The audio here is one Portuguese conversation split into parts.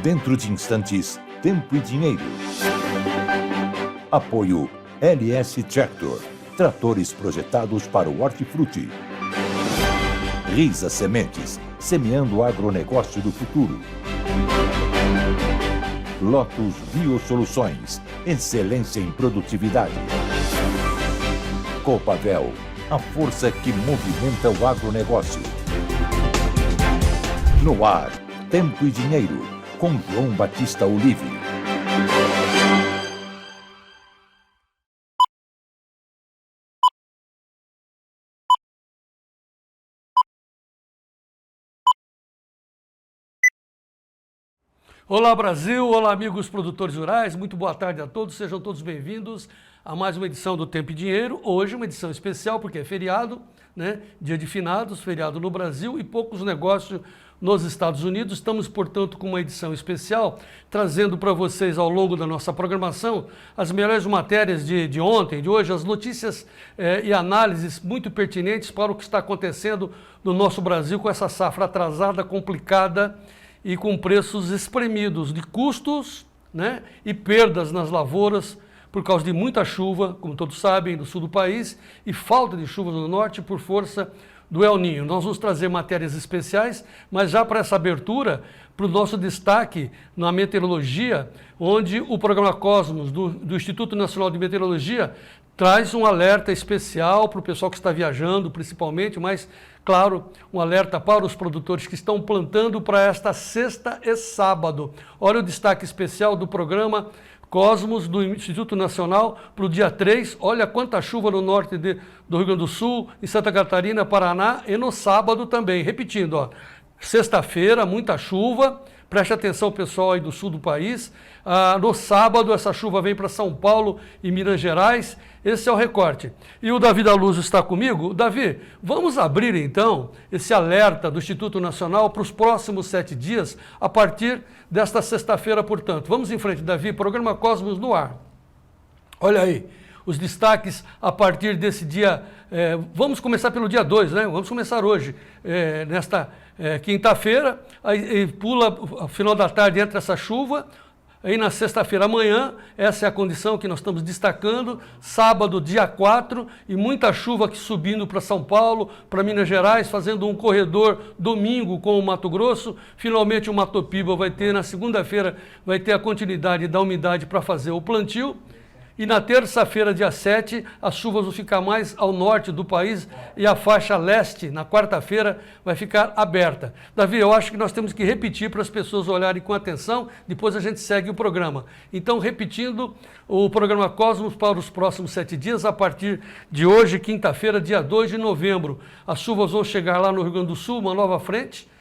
Dentro de instantes, Tempo e Dinheiro. Apoio LS Tractor, tratores projetados para o hortifruti. Risa Sementes, semeando o agronegócio do futuro. Lotus Biosoluções, excelência em produtividade. Copavel, a força que movimenta o agronegócio. No ar, Tempo e Dinheiro, com João Batista Olive. Olá Brasil, olá amigos produtores rurais, muito boa tarde a todos, sejam todos bem-vindos a mais uma edição do Tempo e Dinheiro. Hoje uma edição especial porque é feriado, né? Dia de finados, feriado no Brasil e poucos negócios nos Estados Unidos. Estamos, portanto, com uma edição especial, trazendo para vocês ao longo da nossa programação as melhores matérias de ontem, de hoje, as notícias e análises muito pertinentes para o que está acontecendo no nosso Brasil com essa safra atrasada, complicada e com preços espremidos de custos, né, e perdas nas lavouras por causa de muita chuva, como todos sabem, no sul do país, e falta de chuva no norte por força do El Niño. Nós vamos trazer matérias especiais, mas já para essa abertura, para o nosso destaque na meteorologia, onde o programa Cosmos do Instituto Nacional de Meteorologia traz um alerta especial para o pessoal que está viajando, principalmente, mas, claro, um alerta para os produtores que estão plantando para esta sexta e sábado. Olha o destaque especial do programa Cosmos do Instituto Nacional para o dia 3, olha quanta chuva no norte do Rio Grande do Sul, em Santa Catarina, Paraná e no sábado também. Repetindo, ó, sexta-feira, muita chuva, preste atenção pessoal aí do sul do país. No sábado essa chuva vem para São Paulo e Minas Gerais, esse é o recorte. E o Davi da Luz está comigo. Davi, vamos abrir então esse alerta do Instituto Nacional para os próximos 7 dias, a partir desta sexta-feira, portanto. Vamos em frente, Davi, programa Cosmos no ar. Olha aí, os destaques a partir desse dia, vamos começar pelo dia 2, né? Vamos começar hoje, nesta quinta-feira, aí pula ao final da tarde, entra essa chuva. Aí na sexta-feira, amanhã, essa é a condição que nós estamos destacando, sábado, dia 4, e muita chuva aqui subindo para São Paulo, para Minas Gerais, fazendo um corredor domingo com o Mato Grosso. Finalmente o Mato Piba vai ter, na segunda-feira, vai ter a continuidade da umidade para fazer o plantio. E na terça-feira, dia 7, as chuvas vão ficar mais ao norte do país e a faixa leste, na quarta-feira, vai ficar aberta. Davi, eu acho que nós temos que repetir para as pessoas olharem com atenção, depois a gente segue o programa. Então, repetindo o programa Cosmos para os próximos 7 dias, a partir de hoje, quinta-feira, dia 2 de novembro. As chuvas vão chegar lá no Rio Grande do Sul, uma nova frente.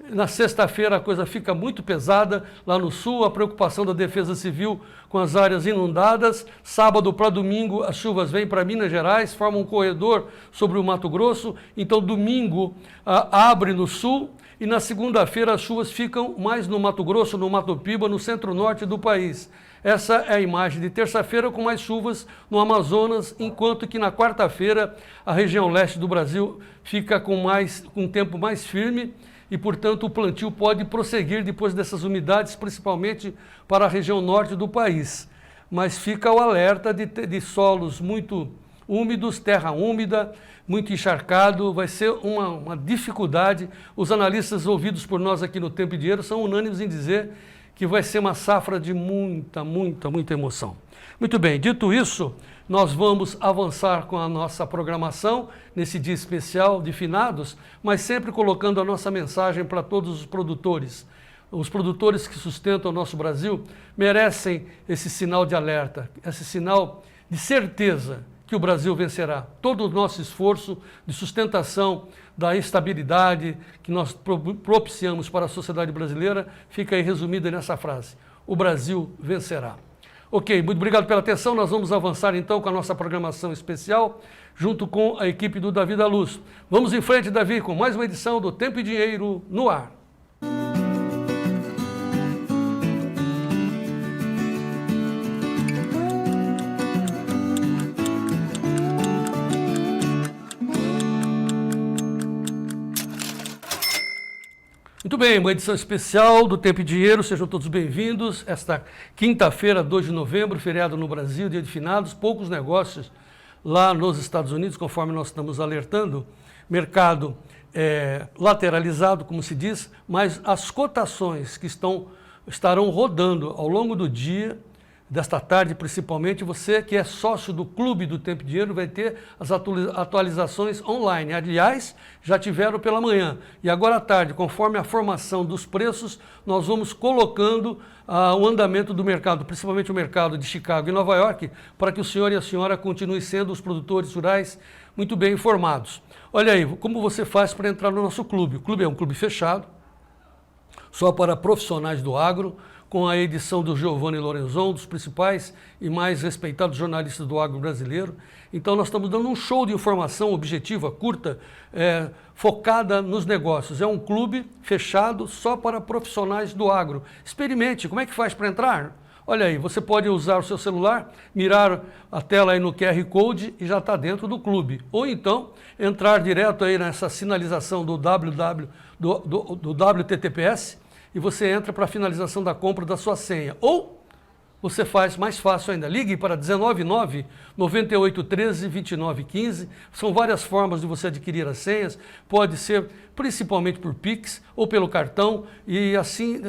Na sexta-feira a coisa fica muito pesada lá no sul, a preocupação da Defesa Civil com as áreas inundadas. Sábado para domingo as chuvas vêm para Minas Gerais, formam um corredor sobre o Mato Grosso. Então domingo abre no sul e na segunda-feira as chuvas ficam mais no Mato Grosso, no Mato Piba, no centro-norte do país. Essa é a imagem de terça-feira com mais chuvas no Amazonas, enquanto que na quarta-feira a região leste do Brasil fica com um tempo mais firme. E, portanto, o plantio pode prosseguir depois dessas umidades, principalmente para a região norte do país. Mas fica o alerta de solos muito úmidos, terra úmida, muito encharcado, vai ser uma dificuldade. Os analistas ouvidos por nós aqui no Tempo e Dinheiro são unânimes em dizer que vai ser uma safra de muita emoção. Muito bem, dito isso, nós vamos avançar com a nossa programação nesse dia especial de finados, mas sempre colocando a nossa mensagem para todos os produtores. Os produtores que sustentam o nosso Brasil merecem esse sinal de alerta, esse sinal de certeza que o Brasil vencerá. Todo o nosso esforço de sustentação da estabilidade que nós propiciamos para a sociedade brasileira fica aí resumida nessa frase: o Brasil vencerá. Ok, muito obrigado pela atenção. Nós vamos avançar então com a nossa programação especial, junto com a equipe do Davi da Luz. Vamos em frente, Davi, com mais uma edição do Tempo e Dinheiro no ar. Muito bem, uma edição especial do Tempo e Dinheiro, sejam todos bem-vindos. Esta quinta-feira, 2 de novembro, feriado no Brasil, dia de finados, poucos negócios lá nos Estados Unidos, conforme nós estamos alertando, mercado lateralizado, como se diz, mas as cotações que estarão rodando ao longo do dia, desta tarde principalmente, você que é sócio do Clube do Tempo e Dinheiro vai ter as atualizações online. Aliás, já tiveram pela manhã. E agora à tarde, conforme a formação dos preços, nós vamos colocando o andamento do mercado, principalmente o mercado de Chicago e Nova York, para que o senhor e a senhora continuem sendo os produtores rurais muito bem informados. Olha aí, como você faz para entrar no nosso clube? O clube é um clube fechado, só para profissionais do agro, com a edição do Giovanni Lorenzon, dos principais e mais respeitados jornalistas do agro brasileiro. Então nós estamos dando um show de informação objetiva, curta, focada nos negócios. É um clube fechado só para profissionais do agro. Experimente, como é que faz para entrar? Olha aí, você pode usar o seu celular, mirar a tela aí no QR Code e já está dentro do clube. Ou então, entrar direto aí nessa sinalização do WTTPS, e você entra para a finalização da compra da sua senha. Ou você faz mais fácil ainda, ligue para 199-9813-2915. São várias formas de você adquirir as senhas, pode ser principalmente por Pix ou pelo cartão, e assim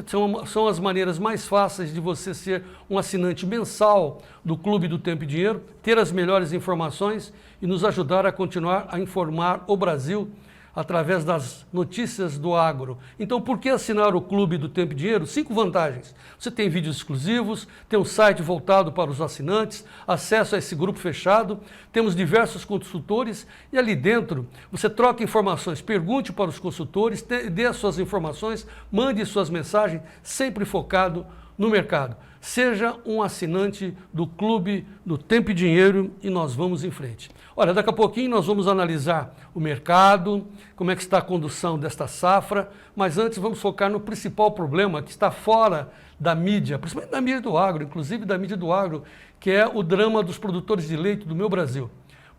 são as maneiras mais fáceis de você ser um assinante mensal do Clube do Tempo e Dinheiro, ter as melhores informações e nos ajudar a continuar a informar o Brasil através das notícias do agro. Então, por que assinar o Clube do Tempo e Dinheiro? 5 vantagens. Você tem vídeos exclusivos, tem um site voltado para os assinantes, acesso a esse grupo fechado, temos diversos consultores e ali dentro você troca informações, pergunte para os consultores, dê as suas informações, mande suas mensagens, sempre focado no mercado. Seja um assinante do Clube do Tempo e Dinheiro e nós vamos em frente. Olha, daqui a pouquinho nós vamos analisar o mercado, como é que está a condução desta safra, mas antes vamos focar no principal problema que está fora da mídia, principalmente da mídia do agro, inclusive da mídia do agro, que é o drama dos produtores de leite do meu Brasil.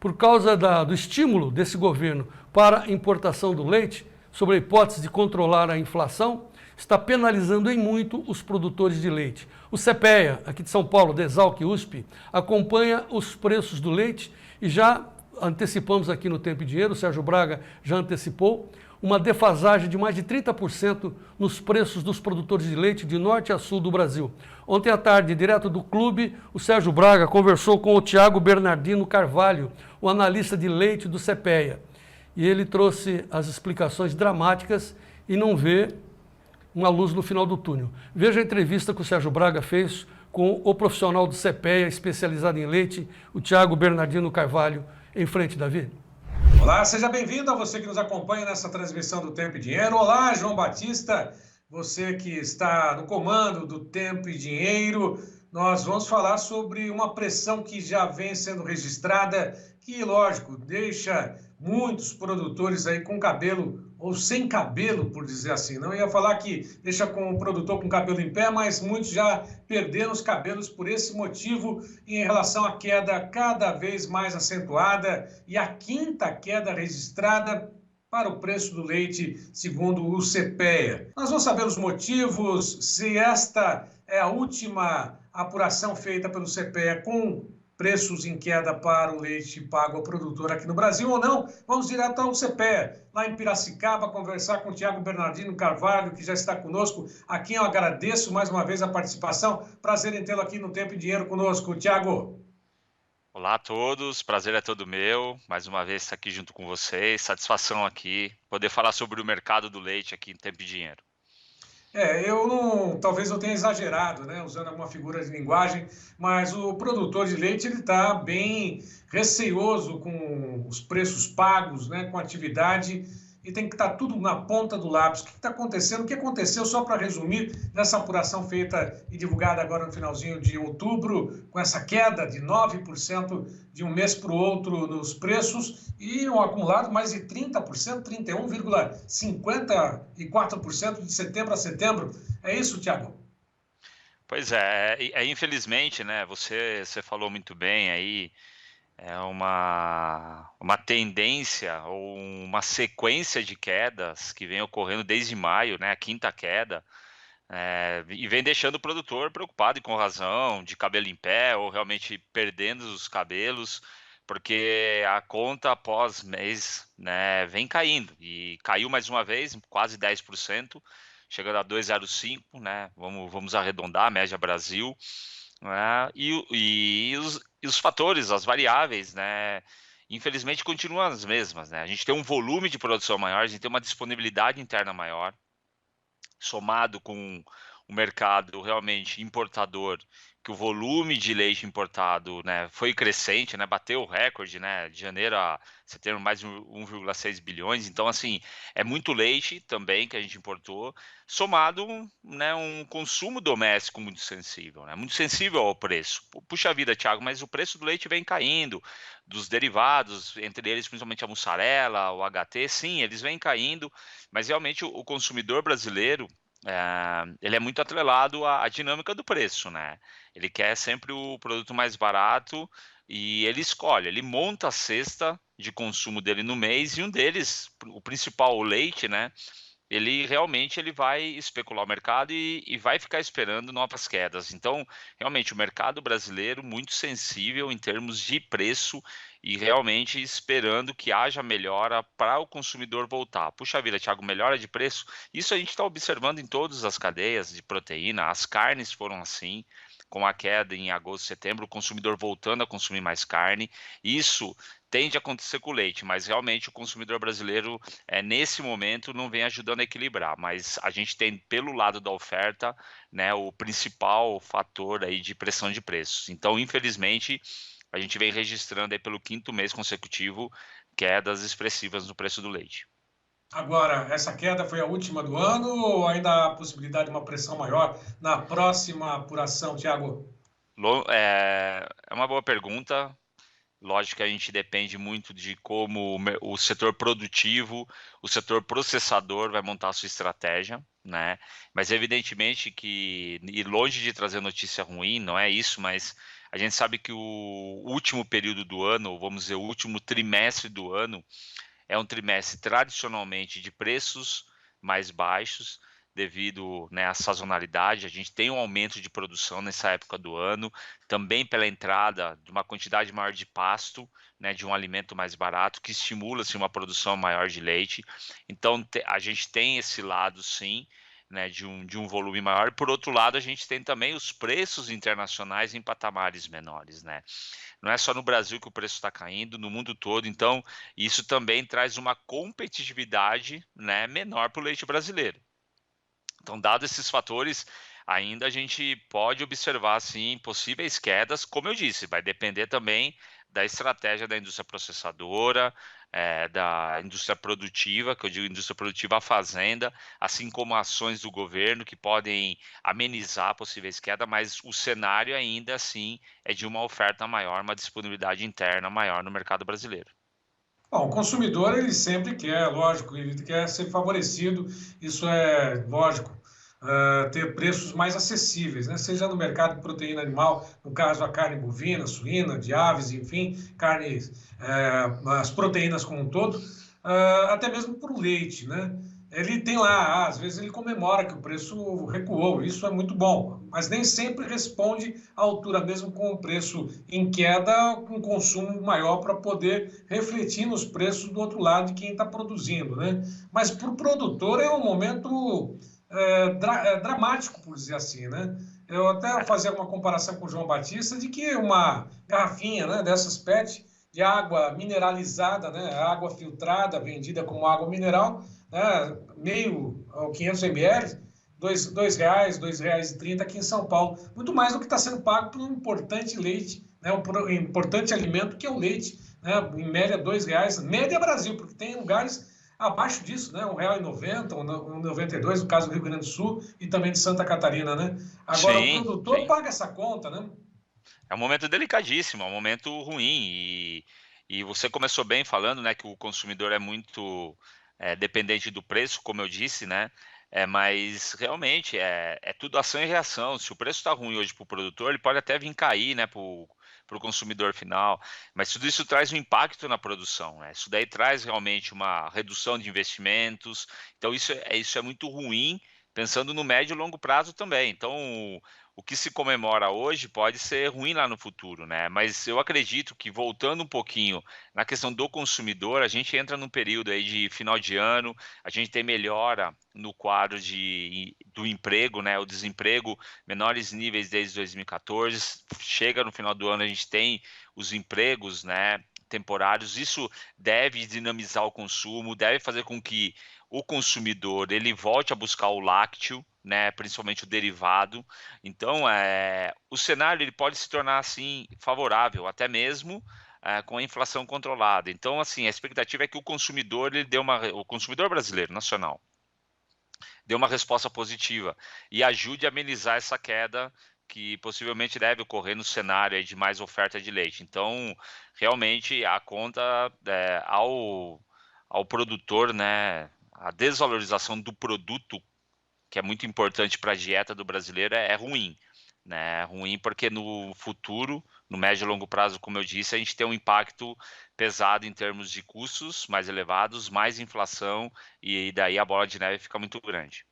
Por causa do estímulo desse governo para a importação do leite, sob a hipótese de controlar a inflação, está penalizando em muito os produtores de leite. O CPEA, aqui de São Paulo, da Exalc USP, acompanha os preços do leite e já antecipamos aqui no Tempo e Dinheiro, o Sérgio Braga já antecipou, uma defasagem de mais de 30% nos preços dos produtores de leite de norte a sul do Brasil. Ontem à tarde, direto do clube, o Sérgio Braga conversou com o Tiago Bernardino Carvalho, o analista de leite do CPEA. E ele trouxe as explicações dramáticas e não vê uma luz no final do túnel. Veja a entrevista que o Sérgio Braga fez com o profissional do CPEA, especializado em leite, o Tiago Bernardino Carvalho, em frente, Davi. Olá, seja bem-vindo a você que nos acompanha nessa transmissão do Tempo e Dinheiro. Olá, João Batista, você que está no comando do Tempo e Dinheiro. Nós vamos falar sobre uma pressão que já vem sendo registrada, que, lógico, deixa muitos produtores aí com cabelo ou sem cabelo, por dizer assim. Não ia falar que deixa com o produtor com cabelo em pé, mas muitos já perderam os cabelos por esse motivo em relação à queda cada vez mais acentuada e a quinta queda registrada para o preço do leite, segundo o CPEA. Nós vamos saber os motivos, se esta é a última apuração feita pelo CPEA com preços em queda para o leite pago ao produtor aqui no Brasil ou não. Vamos direto ao CPEA, lá em Piracicaba, conversar com o Tiago Bernardino Carvalho, que já está conosco, a quem eu agradeço mais uma vez a participação. Prazer em tê-lo aqui no Tempo e Dinheiro conosco. Tiago. Olá a todos, prazer é todo meu, mais uma vez estar aqui junto com vocês, satisfação aqui, poder falar sobre o mercado do leite aqui em Tempo e Dinheiro. Talvez eu tenha exagerado, né, usando alguma figura de linguagem, mas o produtor de leite ele está bem receoso com os preços pagos, né, com a atividade, e tem que estar tudo na ponta do lápis. O que está acontecendo? O que aconteceu, só para resumir, nessa apuração feita e divulgada agora no finalzinho de outubro, com essa queda de 9% de um mês para o outro nos preços e um acumulado mais de 30%, 31,54% de setembro a setembro. É isso, Tiago? Pois é, infelizmente, né, você falou muito bem aí, é uma tendência ou uma sequência de quedas que vem ocorrendo desde maio, né, a quinta queda, e vem deixando o produtor preocupado e com razão, de cabelo em pé ou realmente perdendo os cabelos, porque a conta após mês, né, vem caindo e caiu mais uma vez, quase 10%, chegando a 2,05, né, vamos arredondar a média Brasil, né, e os fatores, as variáveis, né, infelizmente continuam as mesmas, né, a gente tem um volume de produção maior, a gente tem uma disponibilidade interna maior, somado com o mercado realmente importador, que o volume de leite importado, né, foi crescente, né, bateu o recorde, né, de janeiro a setembro mais de 1,6 bilhões, então assim, é muito leite também que a gente importou, somado, né, um consumo doméstico muito sensível ao preço. Puxa vida, Thiago, mas o preço do leite vem caindo, dos derivados, entre eles principalmente a mussarela, o HT, sim, eles vêm caindo, mas realmente o consumidor brasileiro, ele é muito atrelado à dinâmica do preço, né? Ele quer sempre o produto mais barato e ele escolhe, ele monta a cesta de consumo dele no mês e um deles, o principal, o leite, né? Ele realmente ele vai especular o mercado e vai ficar esperando novas quedas. Então, realmente, o mercado brasileiro muito sensível em termos de preço e realmente esperando que haja melhora para o consumidor voltar. Puxa vida, Thiago, melhora de preço? Isso a gente está observando em todas as cadeias de proteína. As carnes foram assim, com a queda em agosto, setembro, o consumidor voltando a consumir mais carne. Isso tende a acontecer com o leite, mas realmente o consumidor brasileiro, nesse momento, não vem ajudando a equilibrar. Mas a gente tem, pelo lado da oferta, né, o principal fator aí de pressão de preços. Então, infelizmente, a gente vem registrando aí pelo quinto mês consecutivo quedas expressivas no preço do leite. Agora, essa queda foi a última do ano ou ainda há a possibilidade de uma pressão maior na próxima apuração, Tiago? É uma boa pergunta. Lógico que a gente depende muito de como o setor produtivo, o setor processador vai montar a sua estratégia, né? Mas evidentemente que, e longe de trazer notícia ruim, não é isso, mas a gente sabe que o último período do ano, ou vamos dizer, o último trimestre do ano, é um trimestre tradicionalmente de preços mais baixos, devido, né, à sazonalidade. A gente tem um aumento de produção nessa época do ano, também pela entrada de uma quantidade maior de pasto, né, de um alimento mais barato, que estimula-se uma produção maior de leite. Então, a gente tem esse lado, sim, né, de um volume maior. Por outro lado, a gente tem também os preços internacionais em patamares menores, né? Não é só no Brasil que o preço está caindo, no mundo todo. Então, isso também traz uma competitividade, né, menor para o leite brasileiro. Então, dados esses fatores, ainda a gente pode observar, sim, possíveis quedas. Como eu disse, vai depender também da estratégia da indústria processadora, da indústria produtiva, que eu digo indústria produtiva, a fazenda, assim como ações do governo que podem amenizar possíveis quedas, mas o cenário ainda assim é de uma oferta maior, uma disponibilidade interna maior no mercado brasileiro. Bom, o consumidor, ele sempre quer, lógico, ele quer ser favorecido, isso é lógico, ter preços mais acessíveis, né? Seja no mercado de proteína animal, no caso a carne bovina, suína, de aves, enfim, carnes, as proteínas como um todo, até mesmo para o leite, né? Ele tem lá, às vezes ele comemora que o preço recuou, isso é muito bom, mas nem sempre responde à altura, mesmo com o preço em queda, com consumo maior para poder refletir nos preços do outro lado de quem está produzindo, né? Mas para o produtor é um momento dramático, por dizer assim, né? Eu até fazia uma comparação com o João Batista de que uma garrafinha, né, dessas PET de água mineralizada, né, água filtrada, vendida como água mineral, né, meio ou 500 ml, R$ 2, R$ 2,30 aqui em São Paulo. Muito mais do que está sendo pago por um importante leite, né, um importante alimento que é o leite, né, em média R$ 2, média Brasil, porque tem lugares abaixo disso, né, R$ 1,90, R$ 1,92, no caso do Rio Grande do Sul e também de Santa Catarina, né? Agora o Sim, produtor sim. paga essa conta, né? É um momento delicadíssimo, é um momento ruim. E você começou bem falando, né, que o consumidor é muito dependente do preço, como eu disse, né? Mas realmente é tudo ação e reação. Se o preço está ruim hoje para o produtor, ele pode até vir cair, né, para o para o consumidor final, mas tudo isso traz um impacto na produção, né? Isso daí traz realmente uma redução de investimentos, então isso é muito ruim, pensando no médio e longo prazo também. Então, o que se comemora hoje pode ser ruim lá no futuro, né? Mas eu acredito que, voltando um pouquinho na questão do consumidor, a gente entra num período aí de final de ano, a gente tem melhora no quadro do emprego, né? O desemprego, menores níveis desde 2014, chega no final do ano, a gente tem os empregos, né, temporários. Isso deve dinamizar o consumo, deve fazer com que o consumidor ele volte a buscar o lácteo, né, principalmente o derivado. Então, o cenário ele pode se tornar assim favorável, até mesmo com a inflação controlada. Então, assim, a expectativa é que o consumidor o consumidor brasileiro nacional dê uma resposta positiva e ajude a amenizar essa queda que possivelmente deve ocorrer no cenário aí de mais oferta de leite. Então, realmente, a conta ao produtor, né, a desvalorização do produto, que é muito importante para a dieta do brasileiro, é ruim. Né? É ruim porque no futuro, no médio e longo prazo, como eu disse, a gente tem um impacto pesado em termos de custos mais elevados, mais inflação, e daí a bola de neve fica muito grande.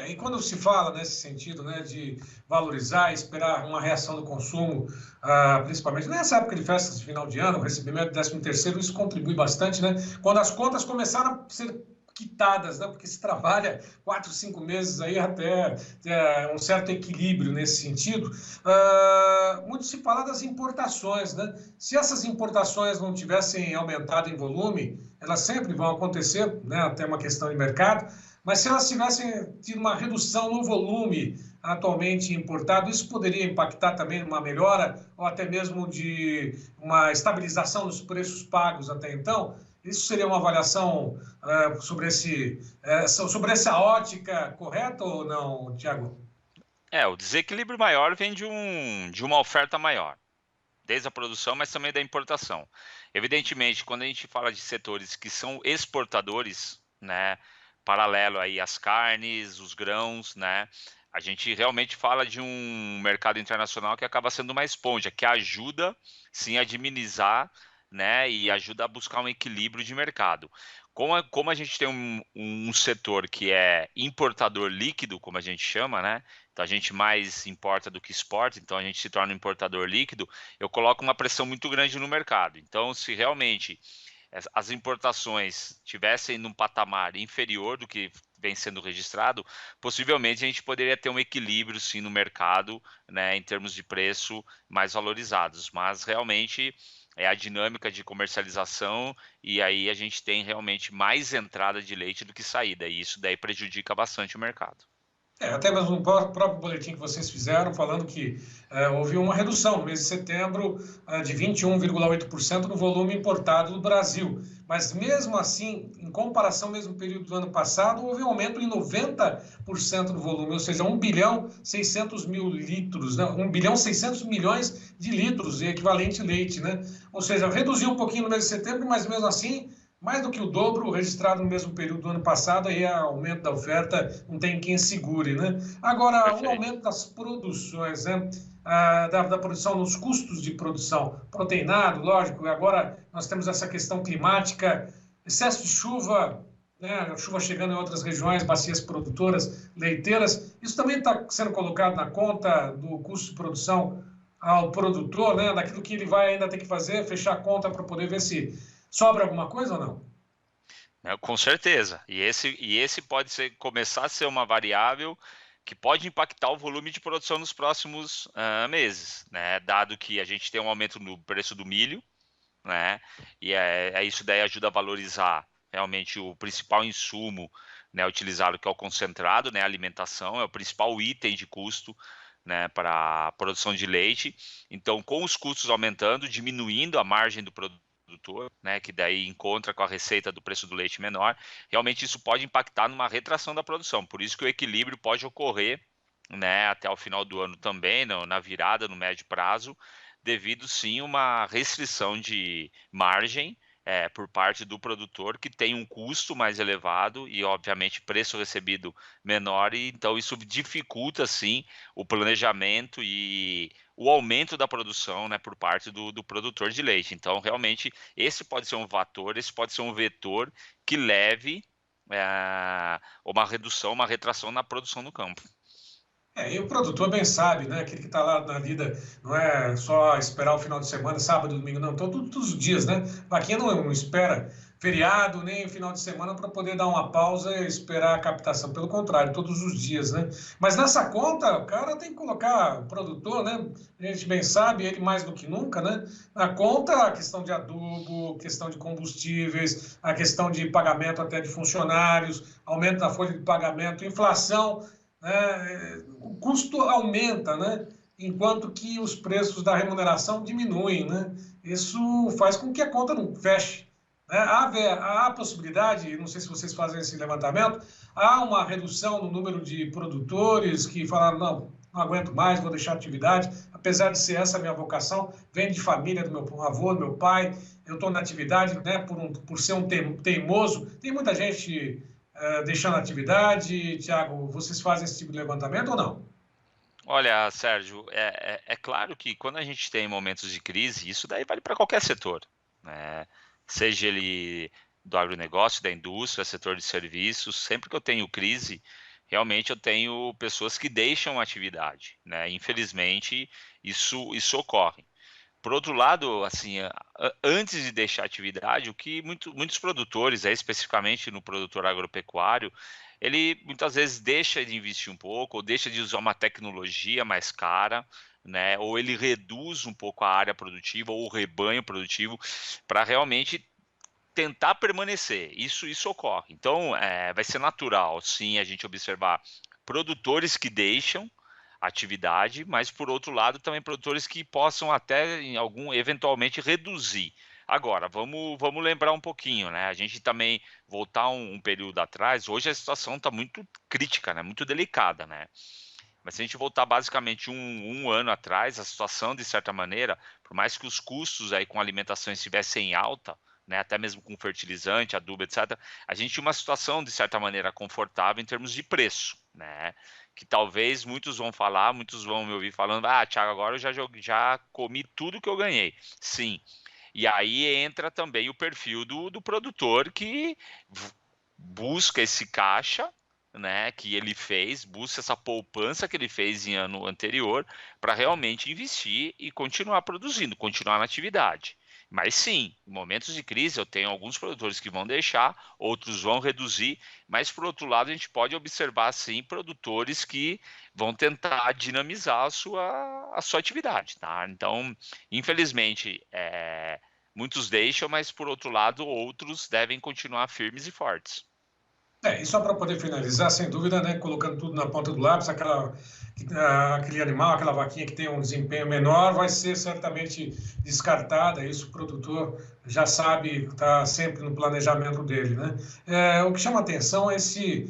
E quando se fala nesse sentido, né, de valorizar e esperar uma reação do consumo, principalmente nessa época de festas de final de ano, o recebimento do 13º, isso contribui bastante, né? Quando as contas começaram a ser quitadas, né? Porque se trabalha 4, 5 meses aí até um certo equilíbrio nesse sentido. Muito se fala das importações, né? Se essas importações não tivessem aumentado em volume, elas sempre vão acontecer, né? Até uma questão de mercado. Mas se elas tivessem tido uma redução no volume atualmente importado, isso poderia impactar também numa melhora ou até mesmo de uma estabilização dos preços pagos até então? Isso seria uma avaliação sobre essa ótica correta ou não, Tiago? O desequilíbrio maior vem de uma oferta maior, desde a produção, mas também da importação. Evidentemente, quando a gente fala de setores que são exportadores, né, paralelo aí às carnes, os grãos, né? A gente realmente fala de um mercado internacional que acaba sendo uma esponja, que ajuda sim a minimizar, né? E ajuda a buscar um equilíbrio de mercado. Como a gente tem um setor que é importador líquido, como a gente chama, né? Então a gente mais importa do que exporta, então a gente se torna um importador líquido, eu coloco uma pressão muito grande no mercado. Então, se realmente as importações tivessem num patamar inferior do que vem sendo registrado, possivelmente a gente poderia ter um equilíbrio sim no mercado, né, em termos de preço mais valorizados, mas realmente é a dinâmica de comercialização e aí a gente tem realmente mais entrada de leite do que saída e isso daí prejudica bastante o mercado. Até mesmo no próprio boletim que vocês fizeram, falando que houve uma redução no mês de setembro de 21,8% no volume importado do Brasil. Mas mesmo assim, em comparação ao mesmo período do ano passado, houve um aumento em 90% no volume, ou seja, 1 bilhão 600 mil litros, né? 1 bilhão 600 milhões de litros, equivalente leite, né? Ou seja, reduziu um pouquinho no mês de setembro, mas mesmo assim mais do que o dobro registrado no mesmo período do ano passado, aí aumento da oferta, não tem quem segure, né? Agora, Perfeito. o aumento das produções, né? Da produção, nos custos de produção, proteinado, lógico, agora nós temos essa questão climática, excesso de chuva, né? A chuva chegando em outras regiões, bacias produtoras, leiteiras, isso também está sendo colocado na conta do custo de produção ao produtor, né? Daquilo que ele vai ainda ter que fazer, fechar a conta para poder ver se sobra alguma coisa ou não? Com certeza. E esse pode começar a ser uma variável que pode impactar o volume de produção nos próximos meses, né? Dado que a gente tem um aumento no preço do milho, né? E isso daí ajuda a valorizar realmente o principal insumo, né, utilizado, que é o concentrado, né? A alimentação é o principal item de custo, né, para a produção de leite. Então, com os custos aumentando, diminuindo a margem do produtor, né, que daí encontra com a receita do preço do leite menor, realmente isso pode impactar numa retração da produção. Por isso que o equilíbrio pode ocorrer, né, até o final do ano também, na virada, no médio prazo, devido sim uma restrição de margem por parte do produtor, que tem um custo mais elevado e, obviamente, preço recebido menor, e então isso dificulta, sim, o planejamento e o aumento da produção, né, por parte do produtor de leite. Então, realmente, esse pode ser um fator, esse pode ser um vetor que leve uma redução, uma retração na produção no campo. E o produtor bem sabe, né? Aquele que está lá na vida, não é só esperar o final de semana, sábado, domingo, não, então todos os dias, né? Vaquinha não espera feriado nem final de semana para poder dar uma pausa e esperar a captação. Pelo contrário, todos os dias, né? Mas nessa conta, o cara tem que colocar o produtor, né? A gente bem sabe, ele mais do que nunca, né? Na conta, a questão de adubo, questão de combustíveis, a questão de pagamento até de funcionários, aumento da folha de pagamento, inflação, né? O custo aumenta, né? Enquanto que os preços da remuneração diminuem, né? Isso faz com que a conta não feche, né? Há a possibilidade, não sei se vocês fazem esse levantamento, há uma redução no número de produtores que falaram, não aguento mais, vou deixar a atividade, apesar de ser essa a minha vocação, vem de família do meu avô, do meu pai, eu estou na atividade, né? Por ser um teimoso, tem muita gente deixando a atividade. Tiago, vocês fazem esse tipo de levantamento ou não? Olha, Sérgio, é claro que quando a gente tem momentos de crise, isso daí vale para qualquer setor, né? Seja ele do agronegócio, da indústria, setor de serviços, sempre que eu tenho crise, realmente eu tenho pessoas que deixam a atividade, né? Infelizmente, isso ocorre. Por outro lado, assim, antes de deixar a atividade, o que muitos produtores, especificamente no produtor agropecuário, ele muitas vezes deixa de investir um pouco, ou deixa de usar uma tecnologia mais cara, né? Ou ele reduz um pouco a área produtiva ou o rebanho produtivo para realmente tentar permanecer. Isso ocorre. Então, vai ser natural, sim, a gente observar produtores que deixam atividade, mas por outro lado também produtores que possam até eventualmente reduzir. Agora, vamos lembrar um pouquinho, né? A gente também voltar um período atrás, hoje a situação está muito crítica, né? Muito delicada, né? Mas se a gente voltar basicamente um ano atrás, a situação, de certa maneira, por mais que os custos aí com alimentação estivessem em alta, né, até mesmo com fertilizante, adubo, etc., a gente tinha uma situação, de certa maneira, confortável em termos de preço, né? Que talvez muitos vão falar, muitos vão me ouvir falando, Thiago, agora eu já comi tudo que eu ganhei. Sim. E aí entra também o perfil do produtor que busca esse caixa, né, que ele fez, busca essa poupança que ele fez em ano anterior para realmente investir e continuar produzindo, continuar na atividade. Mas sim, em momentos de crise eu tenho alguns produtores que vão deixar, outros vão reduzir, mas por outro lado a gente pode observar sim produtores que vão tentar dinamizar a sua atividade, tá? Então, infelizmente, muitos deixam, mas por outro lado outros devem continuar firmes e fortes. E só para poder finalizar, sem dúvida, né, colocando tudo na ponta do lápis, aquele animal, aquela vaquinha que tem um desempenho menor, vai ser certamente descartada. Isso o produtor já sabe, está sempre no planejamento dele, né? O que chama atenção é esse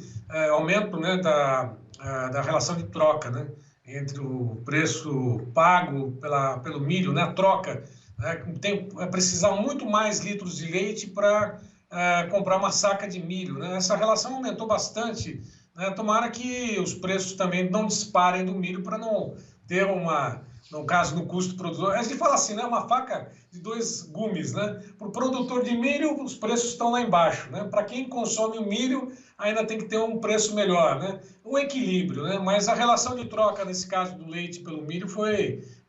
aumento, né, da relação de troca, né, entre o preço pago pelo milho, né, a troca, né, precisar muito mais litros de leite para comprar uma saca de milho, né? Essa relação aumentou bastante, né? Tomara que os preços também não disparem do milho para não ter no caso, no custo do produtor. A gente fala assim, né? Uma faca de 2 gumes, né? Para o produtor de milho, os preços estão lá embaixo, né? Para quem consome o milho, ainda tem que ter um preço melhor, né? Um equilíbrio, né? Mas a relação de troca, nesse caso do leite pelo milho,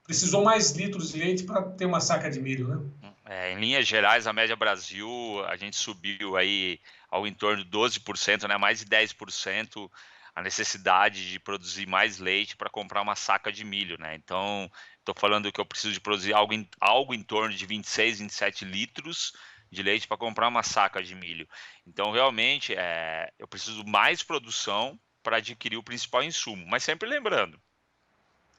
precisou mais litros de leite para ter uma saca de milho, né? Em linhas gerais, a média Brasil, a gente subiu aí ao entorno de 12%, né? Mais de 10% a necessidade de produzir mais leite para comprar uma saca de milho, né? Então, estou falando que eu preciso de produzir algo em torno de 26, 27 litros de leite para comprar uma saca de milho. Então, realmente, eu preciso mais produção para adquirir o principal insumo. Mas sempre lembrando,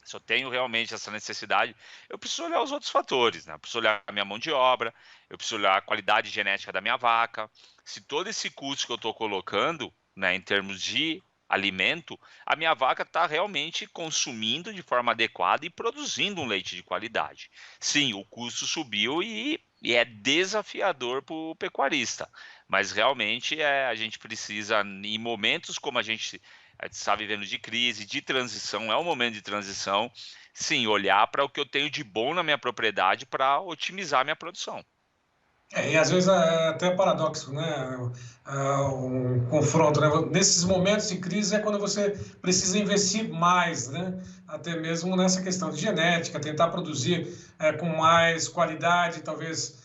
se eu tenho realmente essa necessidade, eu preciso olhar os outros fatores, né? Eu preciso olhar a minha mão de obra, eu preciso olhar a qualidade genética da minha vaca. Se todo esse custo que eu estou colocando, né, em termos de alimento, a minha vaca está realmente consumindo de forma adequada e produzindo um leite de qualidade. Sim, o custo subiu e é desafiador para o pecuarista, Mas realmente a gente precisa, em momentos como a gente está vivendo de crise, de transição, é um momento de transição, sim, olhar para o que eu tenho de bom na minha propriedade para otimizar a minha produção. E às vezes é até paradoxo, né? Um confronto, né? Nesses momentos de crise é quando você precisa investir mais, né? Até mesmo nessa questão de genética, tentar produzir com mais qualidade, talvez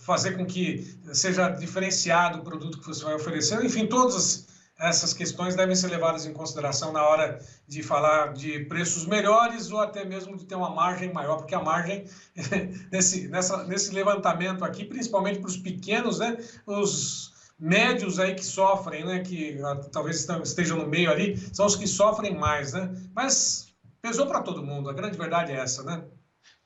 fazer com que seja diferenciado o produto que você vai oferecer. Enfim, todas essas questões devem ser levadas em consideração na hora de falar de preços melhores ou até mesmo de ter uma margem maior, porque a margem, nesse levantamento aqui, principalmente para os pequenos, né, os médios aí que sofrem, né, que talvez estejam no meio ali, são os que sofrem mais, né? Mas pesou para todo mundo, a grande verdade é essa, né?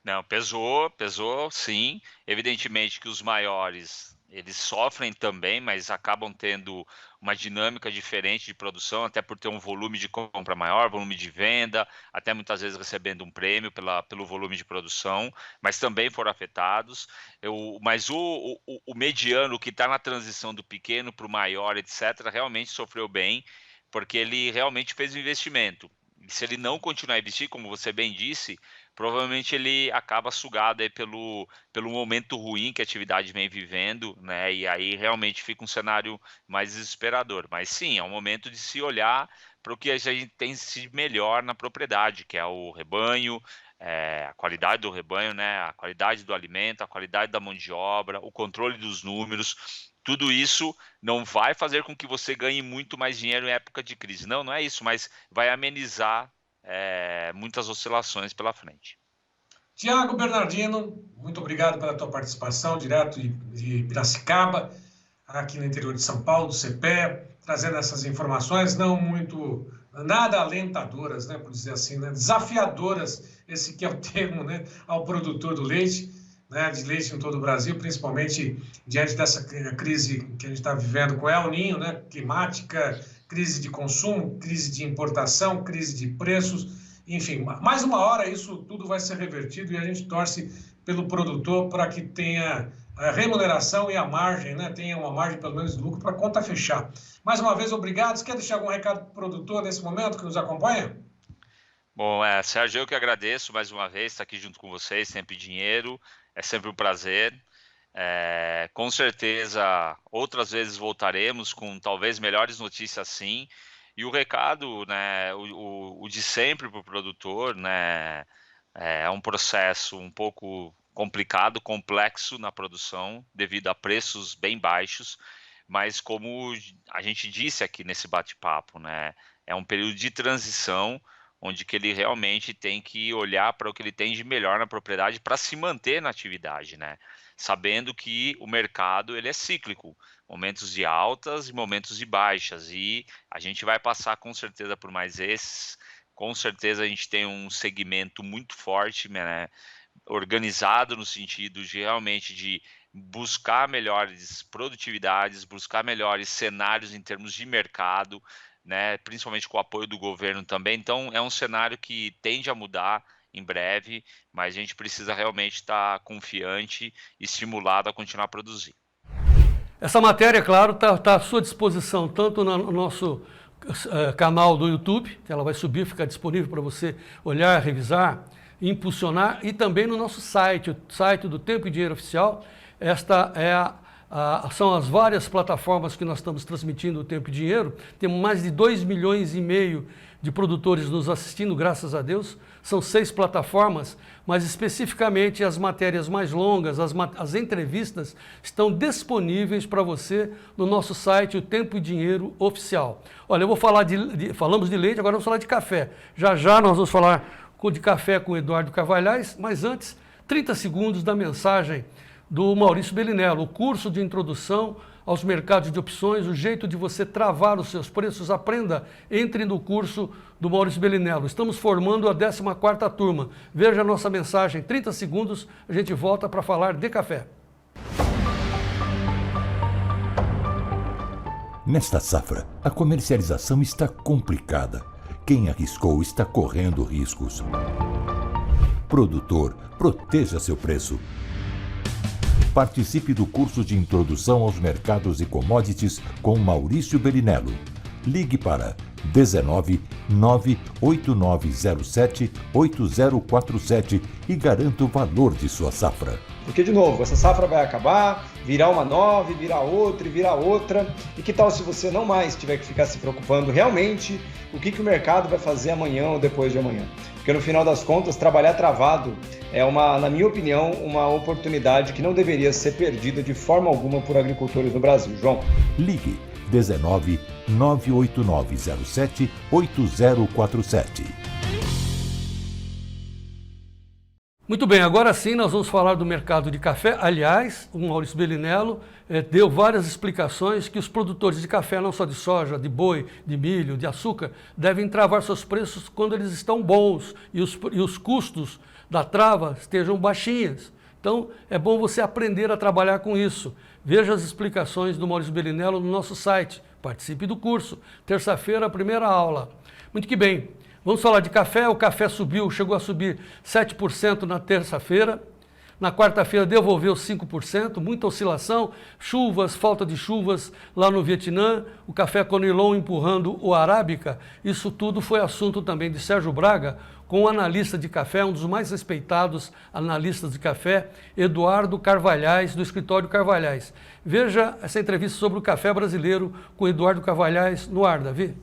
Não, pesou sim. Evidentemente que os maiores, eles sofrem também, mas acabam tendo uma dinâmica diferente de produção, até por ter um volume de compra maior, volume de venda, até muitas vezes recebendo um prêmio pelo volume de produção, mas também foram afetados. Mas o mediano, que está na transição do pequeno para o maior, etc., realmente sofreu bem, porque ele realmente fez o investimento. Se ele não continuar a investir, como você bem disse, provavelmente ele acaba sugado aí pelo momento ruim que a atividade vem vivendo, né? E aí realmente fica um cenário mais desesperador. Mas sim, é um momento de se olhar para o que a gente tem de melhor na propriedade, que é o rebanho, a qualidade do rebanho, né? A qualidade do alimento, a qualidade da mão de obra, o controle dos números. Tudo isso não vai fazer com que você ganhe muito mais dinheiro em época de crise. Não é isso, mas vai amenizar muitas oscilações pela frente. Tiago Bernardino, muito obrigado pela tua participação, direto de Piracicaba, aqui no interior de São Paulo, do CEPE, trazendo essas informações nada alentadoras, né, por dizer assim, né, desafiadoras, esse que é o termo, né, ao produtor do leite, né, de leite em todo o Brasil, principalmente diante dessa crise que a gente está vivendo com El Niño, né, climática, crise de consumo, crise de importação, crise de preços, enfim, mais uma hora isso tudo vai ser revertido e a gente torce pelo produtor para que tenha a remuneração e a margem, né, tenha uma margem pelo menos de lucro para a conta fechar. Mais uma vez, obrigado. Você quer deixar algum recado para o produtor nesse momento que nos acompanha? Bom, Sérgio, eu que agradeço mais uma vez estar aqui junto com vocês, Tempo e Dinheiro, é sempre um prazer. Com certeza, outras vezes voltaremos com talvez melhores notícias sim. E o recado, né, o de sempre para o produtor, né, é um processo um pouco complicado, complexo na produção, devido a preços bem baixos, mas como a gente disse aqui nesse bate-papo, né, é um período de transição, onde que ele realmente tem que olhar para o que ele tem de melhor na propriedade para se manter na atividade, né? Sabendo que o mercado ele é cíclico, momentos de altas e momentos de baixas, e a gente vai passar com certeza por mais esses. Com certeza a gente tem um segmento muito forte, né? Organizado no sentido de realmente de buscar melhores produtividades, buscar melhores cenários em termos de mercado, né, principalmente com o apoio do governo também. Então, é um cenário que tende a mudar em breve, mas a gente precisa realmente estar confiante e estimulado a continuar a produzir. Essa matéria, claro, está à sua disposição, tanto no nosso canal do YouTube, que ela vai subir, ficar disponível para você olhar, revisar, impulsionar, e também no nosso site, o site do Tempo e Dinheiro Oficial. Esta é são as várias plataformas que nós estamos transmitindo o Tempo e Dinheiro. Temos mais de 2,5 milhões de produtores nos assistindo, graças a Deus. São 6 plataformas, mas especificamente as matérias mais longas, as entrevistas, estão disponíveis para você no nosso site, o Tempo e Dinheiro Oficial. Olha, eu vou falar falamos de leite, agora vamos falar de café. Já já nós vamos falar de café com o Eduardo Carvalhais, mas antes, 30 segundos da mensagem do Maurício Bellinello, o curso de introdução aos mercados de opções, o jeito de você travar os seus preços. Aprenda, entre no curso do Maurício Bellinello. Estamos formando a 14ª turma. Veja a nossa mensagem, 30 segundos, a gente volta para falar de café. Nesta safra, a comercialização está complicada. Quem arriscou está correndo riscos. Produtor, proteja seu preço. Participe do curso de Introdução aos Mercados e Commodities com Maurício Bellinello. Ligue para 19 98907 8047 e garanta o valor de sua safra. Porque, de novo, essa safra vai acabar, virar uma 9, virar outra e virar outra. E que tal se você não mais tiver que ficar se preocupando realmente o que o mercado vai fazer amanhã ou depois de amanhã? Porque, no final das contas, trabalhar travado é, na minha opinião, uma oportunidade que não deveria ser perdida de forma alguma por agricultores no Brasil. João? Ligue 19 98907 8047. Muito bem, agora sim nós vamos falar do mercado de café. Aliás, o Maurício Bellinello deu várias explicações que os produtores de café, não só de soja, de boi, de milho, de açúcar, devem travar seus preços quando eles estão bons e os custos da trava estejam baixinhas. Então, é bom você aprender a trabalhar com isso. Veja as explicações do Maurício Bellinello no nosso site. Participe do curso. Terça-feira, a primeira aula. Muito que bem. Vamos falar de café. O café subiu, chegou a subir 7% na terça-feira. Na quarta-feira devolveu 5%, muita oscilação, chuvas, falta de chuvas lá no Vietnã, o café Conilon empurrando o Arábica. Isso tudo foi assunto também de Sérgio Braga, com o analista de café, um dos mais respeitados analistas de café, Eduardo Carvalhais, do escritório Carvalhais. Veja essa entrevista sobre o café brasileiro com Eduardo Carvalhais no ar, Davi.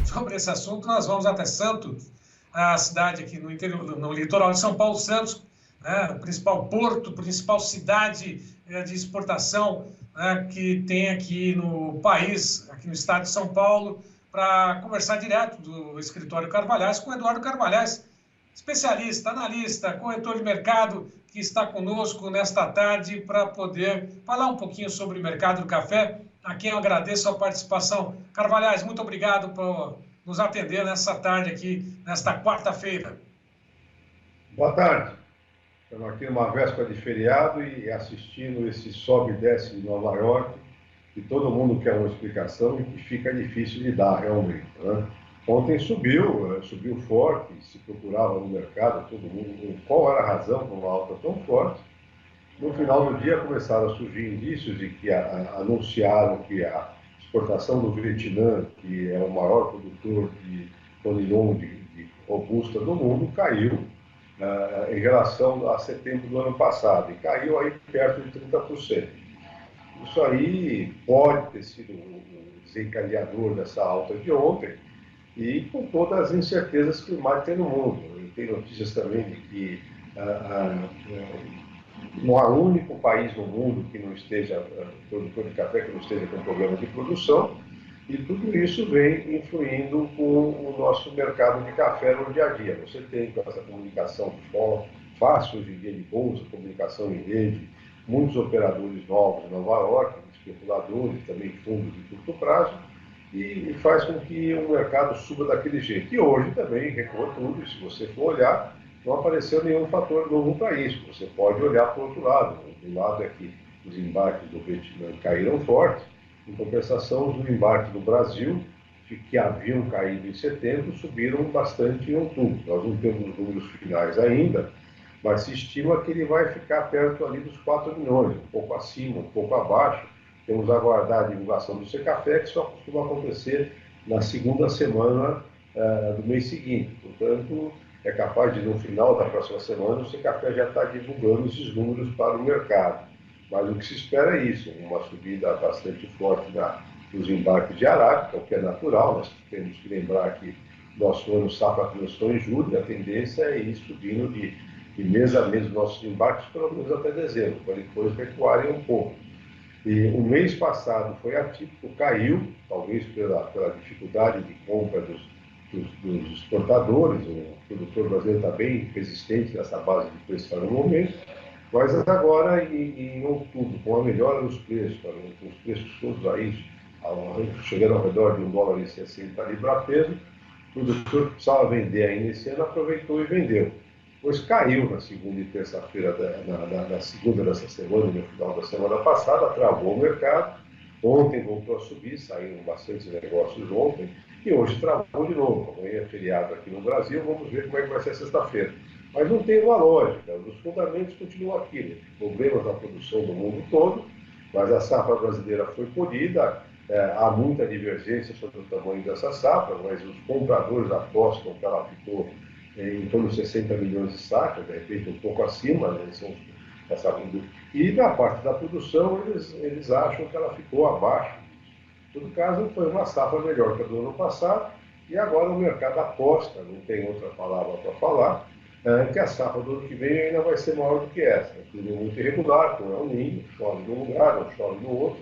Sobre esse assunto, nós vamos até Santos, a cidade aqui no interior, no litoral de São Paulo, Santos, né, o principal porto, principal cidade de exportação, né, que tem aqui no país, aqui no estado de São Paulo, para conversar direto do escritório Carvalhais com Eduardo Carvalhais, especialista, analista, corretor de mercado, que está conosco nesta tarde para poder falar um pouquinho sobre o mercado do café, a quem eu agradeço a participação. Carvalhais, muito obrigado por nos atender nessa tarde aqui, nesta quarta-feira. Boa tarde. Estamos aqui numa véspera de feriado e assistindo esse sobe e desce de Nova York, que todo mundo quer uma explicação e que fica difícil de dar realmente, né? Ontem subiu forte, se procurava no mercado, todo mundo, qual era a razão para uma alta tão forte. No final do dia começaram a surgir indícios de que anunciaram que a exportação do Vietnã, que é o maior produtor de Conilon de robusta do mundo, caiu em relação a setembro do ano passado, e caiu aí perto de 30%. Isso aí pode ter sido o desencadeador dessa alta de ontem, e com todas as incertezas que mais tem no mundo. E tem notícias também de que não há um único país no mundo que não esteja, produtor de café, que não esteja com problema de produção, e tudo isso vem influindo com o nosso mercado de café no dia a dia. Você tem com essa comunicação fácil hoje em dia de bolsa, comunicação em rede, muitos operadores novos em Nova York, especuladores, também fundos de curto prazo, e faz com que o mercado suba daquele jeito. E hoje também recuou tudo, e se você for olhar, não apareceu nenhum fator novo para isso. Você pode olhar para o outro lado. Do lado é que os embarques do Vietnã caíram forte, em compensação, os embarques do Brasil, que haviam caído em setembro, subiram bastante em outubro. Nós não temos os números finais ainda, mas se estima que ele vai ficar perto ali dos 4 milhões, um pouco acima, um pouco abaixo. Temos a aguardar a divulgação do Secafé, que só costuma acontecer na segunda semana do mês seguinte. Portanto, é capaz de, no final da próxima semana, o Secafé já está divulgando esses números para o mercado. Mas o que se espera é isso, uma subida bastante forte dos embarques de Arábica, o que é natural. Nós temos que lembrar que nosso ano safra começou em julho, e a tendência é ir subindo de mês a mês nossos embarques, pelo menos até dezembro, para depois recuarem um pouco. E o mês passado foi atípico, caiu, talvez pela dificuldade de compra dos exportadores. O produtor brasileiro está bem resistente nessa base de preço no momento, mas agora em outubro, com a melhora dos preços, com os preços todos aí chegando ao redor de $1,60 libra-peso, o produtor que precisava vender ainda esse ano aproveitou e vendeu. Depois caiu na segunda e terça-feira, na segunda dessa semana, no final da semana passada, travou o mercado. Ontem voltou a subir, saíram bastante negócios ontem, e hoje travou de novo. Amanhã é feriado aqui no Brasil, vamos ver como é que vai ser sexta-feira. Mas não tem uma lógica, os fundamentos continuam aqui, problemas na produção do mundo todo, mas a safra brasileira foi colhida, há muita divergência sobre o tamanho dessa safra, mas os compradores apostam que ela ficou em torno de 60 milhões de sacas, de repente um pouco acima, né? E na parte da produção eles acham que ela ficou abaixo. Em todo caso, foi uma safra melhor que a do ano passado, e agora o mercado aposta, não tem outra palavra para falar, que a safra do ano que vem ainda vai ser maior do que essa. Tudo muito irregular, com El Niño, chove num lugar, não chove no outro.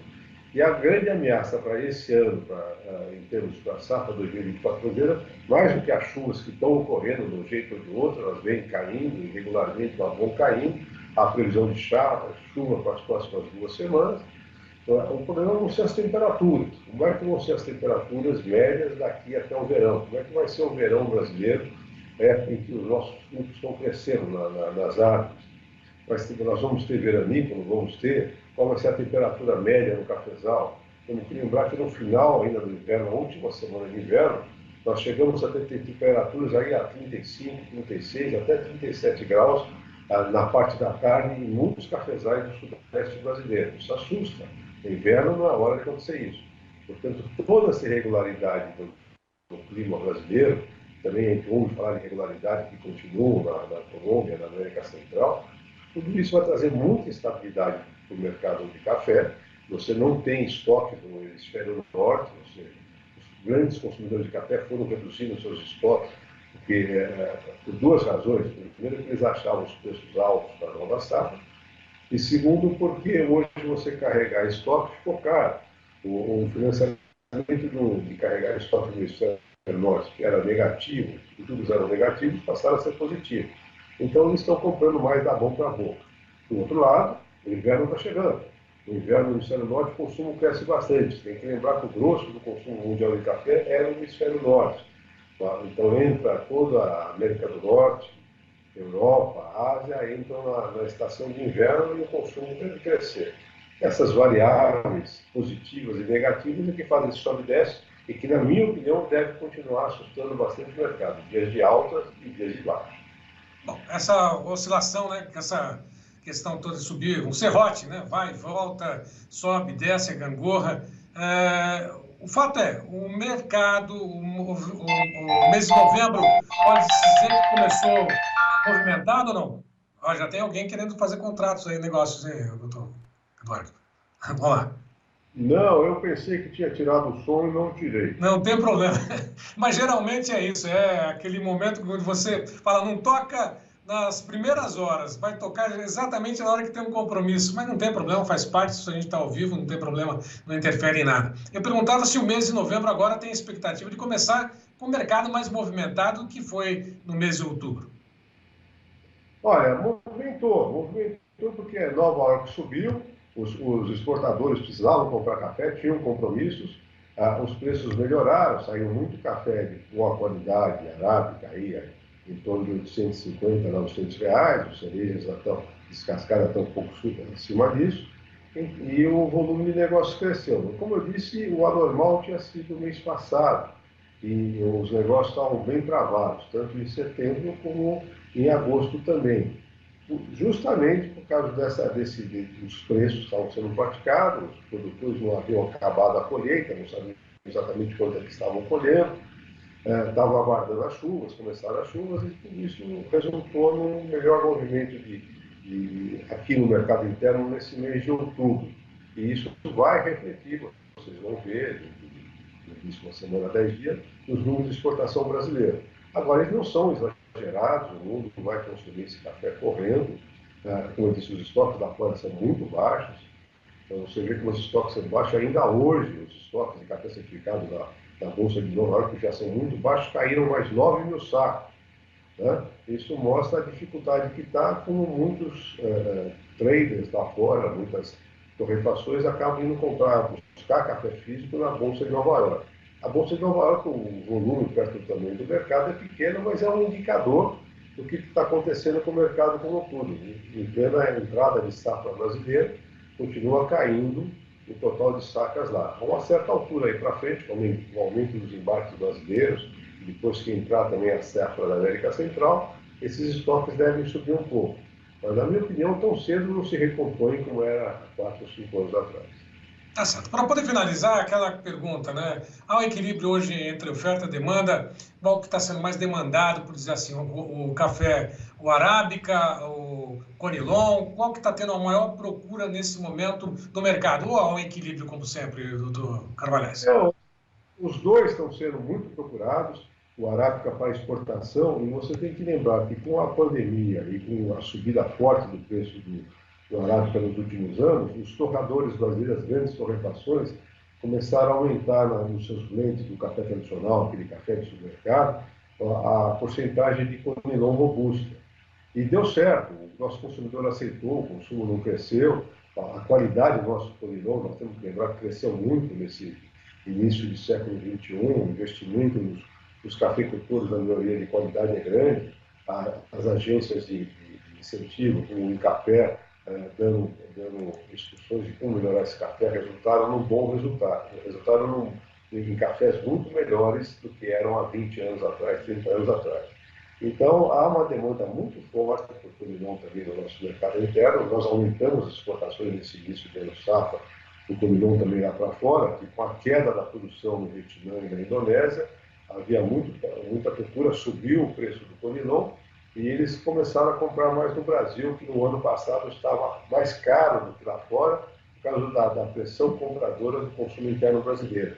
E a grande ameaça para esse ano, em termos da safra 2024 brasileira, mais do que as chuvas que estão ocorrendo de um jeito ou de outro, elas vêm caindo, irregularmente, elas vão caindo, a previsão de chuva para as próximas 2 semanas. O problema vão ser as temperaturas. Como é que vão ser as temperaturas médias daqui até o verão? Como é que vai ser o verão brasileiro, em que os nossos frutos estão crescendo nas árvores? Nós vamos ter veranícola, vamos ter? Qual vai ser a temperatura média no cafezal? Temos que lembrar que no final ainda do inverno, na última semana de inverno, nós chegamos a ter temperaturas aí a 35, 36, até 37 graus na parte da carne em muitos cafezais do sudeste brasileiro. Isso assusta. No inverno não é hora de acontecer isso. Portanto, toda essa irregularidade do clima brasileiro, também a gente ouve falar de irregularidade que continuam na Colômbia, na América Central, tudo isso vai trazer muita instabilidade para o mercado de café. Você não tem estoque no hemisfério norte, ou seja, os grandes consumidores de café foram reduzindo seus estoques, por 2 razões. Primeiro, que eles achavam os preços altos para a nova safra, e segundo, porque hoje você carregar estoque ficou caro. O financiamento de carregar estoque no hemisfério norte, que era negativo, e tudo eram negativos, passaram a ser positivos. Então, eles estão comprando mais da boca para a boca. Do outro lado, o inverno está chegando. No inverno, no hemisfério norte, o consumo cresce bastante. Tem que lembrar que o grosso do consumo mundial de café é no hemisfério norte. Então, entra toda a América do Norte, Europa, Ásia, entram na estação de inverno e o consumo deve crescer. Essas variáveis positivas e negativas é que fazem esse sobe e desce e que, na minha opinião, deve continuar assustando bastante o mercado, dias de alta e dias de baixa. Bom, essa oscilação, né, essa questão toda de subir, um serrote, né, vai, volta, sobe, desce, a gangorra. O fato é, o mercado, o mês de novembro, pode dizer que começou movimentado ou não? Já tem alguém querendo fazer contratos aí, negócios aí, doutor Eduardo. Vamos lá. Não, eu pensei que tinha tirado o som e não tirei. Não tem problema. Mas geralmente é isso, é aquele momento onde você fala, não toca nas primeiras horas, vai tocar exatamente na hora que tem um compromisso, mas não tem problema, faz parte, se a gente está ao vivo, não tem problema, não interfere em nada. Eu perguntava se o mês de novembro agora tem expectativa de começar com o mercado mais movimentado do que foi no mês de outubro. Olha, movimentou porque Nova York subiu, os exportadores precisavam comprar café, tinham compromissos, os preços melhoraram, saiu muito café de boa qualidade, arábica, aí, em torno de 850, 900 reais, os cerejas já estão descascadas, estão um pouco acima disso, e o volume de negócios cresceu. Como eu disse, o anormal tinha sido o mês passado, e os negócios estavam bem travados, tanto em setembro como em agosto também. Justamente por causa dos preços que estavam sendo praticados, os produtores não haviam acabado a colheita, não sabiam exatamente quanto é que estavam colhendo, estavam aguardando as chuvas, começaram as chuvas, e tudo isso resultou num melhor movimento aqui no mercado interno nesse mês de outubro. E isso vai refletir, vocês vão ver, no início de uma semana, 10 dias, nos números de exportação brasileira. Agora, eles não são exagerados, o mundo vai consumir esse café correndo, como eu disse, os estoques da planta são muito baixos, então você vê que os estoques são baixos, ainda hoje os estoques de café certificado da Bolsa de Nova York, que já são muito baixos, caíram mais 9 mil sacos. Né? Isso mostra a dificuldade que está, como muitos traders lá fora, muitas torrefações acabam indo buscar café físico na Bolsa de Nova York. A Bolsa de Nova York, o volume perto do tamanho do mercado é pequeno, mas é um indicador do que está acontecendo com o mercado como um todo. Em plena entrada de safra brasileira, continua caindo o total de sacas lá. A uma certa altura aí para frente, com o aumento dos embarques brasileiros, depois que entrar também a safra da América Central, esses estoques devem subir um pouco. Mas, na minha opinião, tão cedo não se recompõe como era há 4 ou 5 anos atrás. Tá certo. Para poder finalizar, aquela pergunta, né? Há um equilíbrio hoje entre oferta e demanda. Qual que está sendo mais demandado, por dizer assim, o café, o arábica, o conilon? Qual que está tendo a maior procura nesse momento no mercado? Ou há um equilíbrio, como sempre, doutor Carvalhais? Os dois estão sendo muito procurados. O arábica para exportação, e você tem que lembrar que com a pandemia e com a subida forte do preço do arábica nos últimos anos, os torradores brasileiros, as grandes torrefações, começaram a aumentar nos seus blends do café tradicional, aquele café de supermercado, a porcentagem de conilon robusta. E deu certo, o nosso consumidor aceitou, o consumo não cresceu, a qualidade do nosso conilon, nós temos que lembrar que cresceu muito nesse início do século XXI, o investimento nos cafeicultores da melhoria de qualidade é grande, as agências de incentivo, como o Incafé, dando instruções de como melhorar esse café, resultaram num bom resultado. Resultaram em cafés muito melhores do que eram há 20 anos atrás, 30 anos atrás. Então, há uma demanda muito forte por conilon também no nosso mercado interno. Nós aumentamos as exportações nesse início do ano safra, do conilon também lá para fora, que com a queda da produção no Vietnã e na Indonésia, havia muita procura, subiu o preço do conilon, e eles começaram a comprar mais no Brasil, que no ano passado estava mais caro do que lá fora, por causa da pressão compradora do consumo interno brasileiro.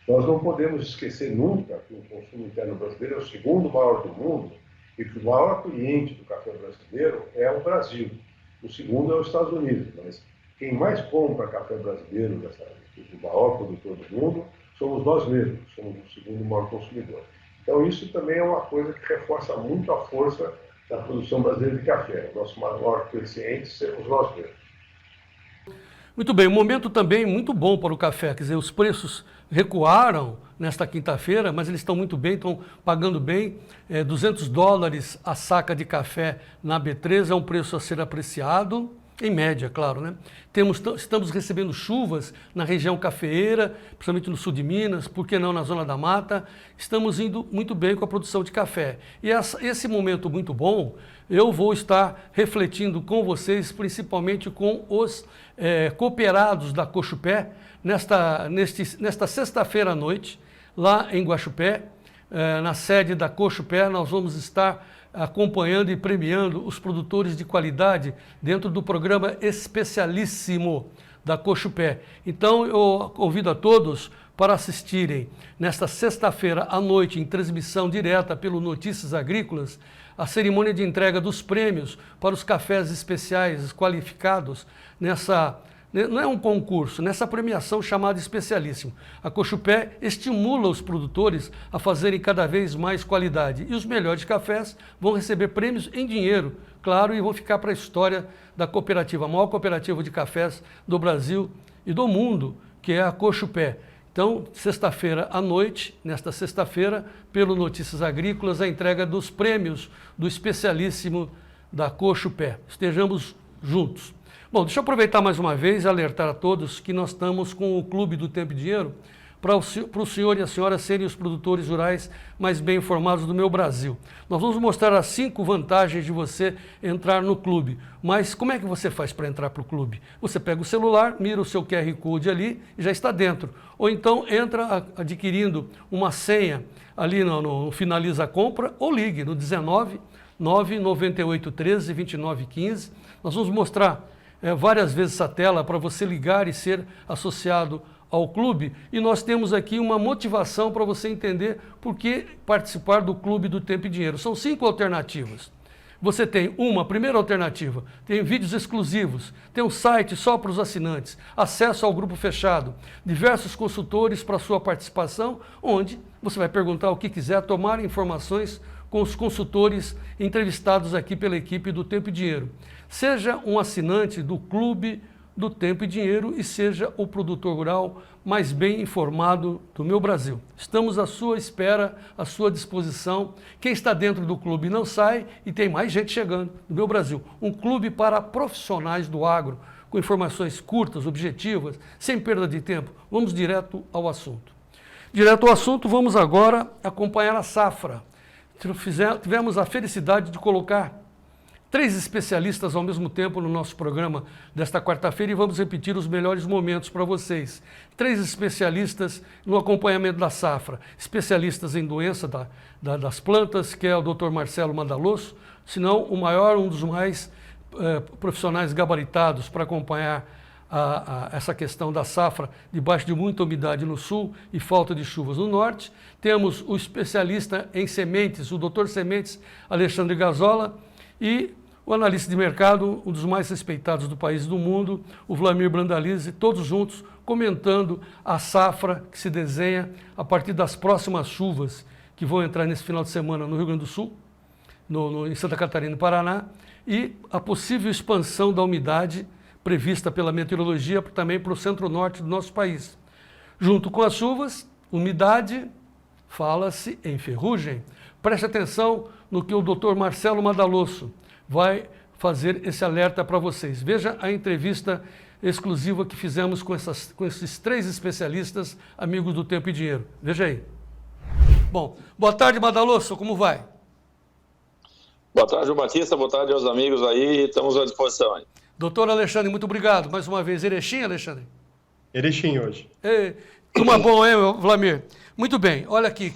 Nós não podemos esquecer nunca que o consumo interno brasileiro é o segundo maior do mundo e que o maior cliente do café brasileiro é o Brasil. O segundo é os Estados Unidos, mas quem mais compra café brasileiro, o maior produtor do mundo, somos nós mesmos, somos o segundo maior consumidor. Então, isso também é uma coisa que reforça muito a força da produção brasileira de café. O nosso maior cliente seremos nós mesmos. Muito bem, um momento também muito bom para o café, quer dizer, os preços recuaram nesta quinta-feira, mas eles estão muito bem, estão pagando bem, $200 a saca de café na B3 é um preço a ser apreciado, em média, claro, né? Estamos recebendo chuvas na região cafeeira, principalmente no sul de Minas, por que não na Zona da Mata? Estamos indo muito bem com a produção de café. E esse momento muito bom, eu vou estar refletindo com vocês, principalmente com os cooperados da Cochupé, nesta sexta-feira à noite, lá em Guaxupé, na sede da Cochupé, nós vamos estar acompanhando e premiando os produtores de qualidade dentro do programa especialíssimo da Cochupé. Então, eu convido a todos para assistirem nesta sexta-feira à noite, em transmissão direta pelo Notícias Agrícolas, a cerimônia de entrega dos prêmios para os cafés especiais qualificados não é um concurso, nessa premiação chamada Especialíssimo. A Cochupé estimula os produtores a fazerem cada vez mais qualidade e os melhores cafés vão receber prêmios em dinheiro, claro, e vão ficar para a história da cooperativa, a maior cooperativa de cafés do Brasil e do mundo, que é a Cochupé. Então, sexta-feira à noite, nesta sexta-feira, pelo Notícias Agrícolas, a entrega dos prêmios do Especialíssimo da Cochupé. Estejamos juntos. Bom, deixa eu aproveitar mais uma vez e alertar a todos que nós estamos com o Clube do Tempo e Dinheiro para o senhor e a senhora serem os produtores rurais mais bem informados do meu Brasil. Nós vamos mostrar as 5 vantagens de você entrar no clube. Mas como é que você faz para entrar para o clube? Você pega o celular, mira o seu QR Code ali e já está dentro. Ou então entra adquirindo uma senha ali no Finaliza a Compra ou ligue no 19 998 13 29 15. Nós vamos mostrar várias vezes essa tela para você ligar e ser associado ao clube. E nós temos aqui uma motivação para você entender por que participar do Clube do Tempo e Dinheiro. São 5 alternativas. Você tem a primeira alternativa, tem vídeos exclusivos, tem um site só para os assinantes, acesso ao grupo fechado, diversos consultores para sua participação, onde você vai perguntar o que quiser, tomar informações com os consultores entrevistados aqui pela equipe do Tempo e Dinheiro. Seja um assinante do Clube do Tempo e Dinheiro e seja o produtor rural mais bem informado do meu Brasil. Estamos à sua espera, à sua disposição. Quem está dentro do clube não sai e tem mais gente chegando no meu Brasil. Um clube para profissionais do agro, com informações curtas, objetivas, sem perda de tempo. Vamos direto ao assunto. Direto ao assunto, vamos agora acompanhar a safra. tivemos a felicidade de colocar 3 especialistas ao mesmo tempo no nosso programa desta quarta-feira e vamos repetir os melhores momentos para vocês. 3 especialistas no acompanhamento da safra, especialistas em doença das plantas, que é o Dr. Marcelo Madalosso, se não o maior, um dos mais profissionais gabaritados para acompanhar essa questão da safra debaixo de muita umidade no sul e falta de chuvas no norte. Temos o especialista em sementes, o Dr. Sementes Alexandre Gazola, e o analista de mercado, um dos mais respeitados do país e do mundo, o Vlamir Brandalize, todos juntos comentando a safra que se desenha a partir das próximas chuvas que vão entrar nesse final de semana no Rio Grande do Sul, em Santa Catarina e Paraná, e a possível expansão da umidade prevista pela meteorologia também para o centro-norte do nosso país. Junto com as chuvas, umidade, fala-se em ferrugem. Preste atenção no que o Dr. Marcelo Madalosso vai fazer esse alerta para vocês. Veja a entrevista exclusiva que fizemos com esses 3 especialistas, amigos do Tempo e Dinheiro. Veja aí. Bom, boa tarde, Madalosso, como vai? Boa tarde, João Batista, boa tarde aos amigos aí, estamos à disposição aí. Doutor Alexandre, muito obrigado. Mais uma vez, Erechim, Alexandre? Erechim hoje. Turma bom, hein, Vlamir? Muito bem, olha aqui,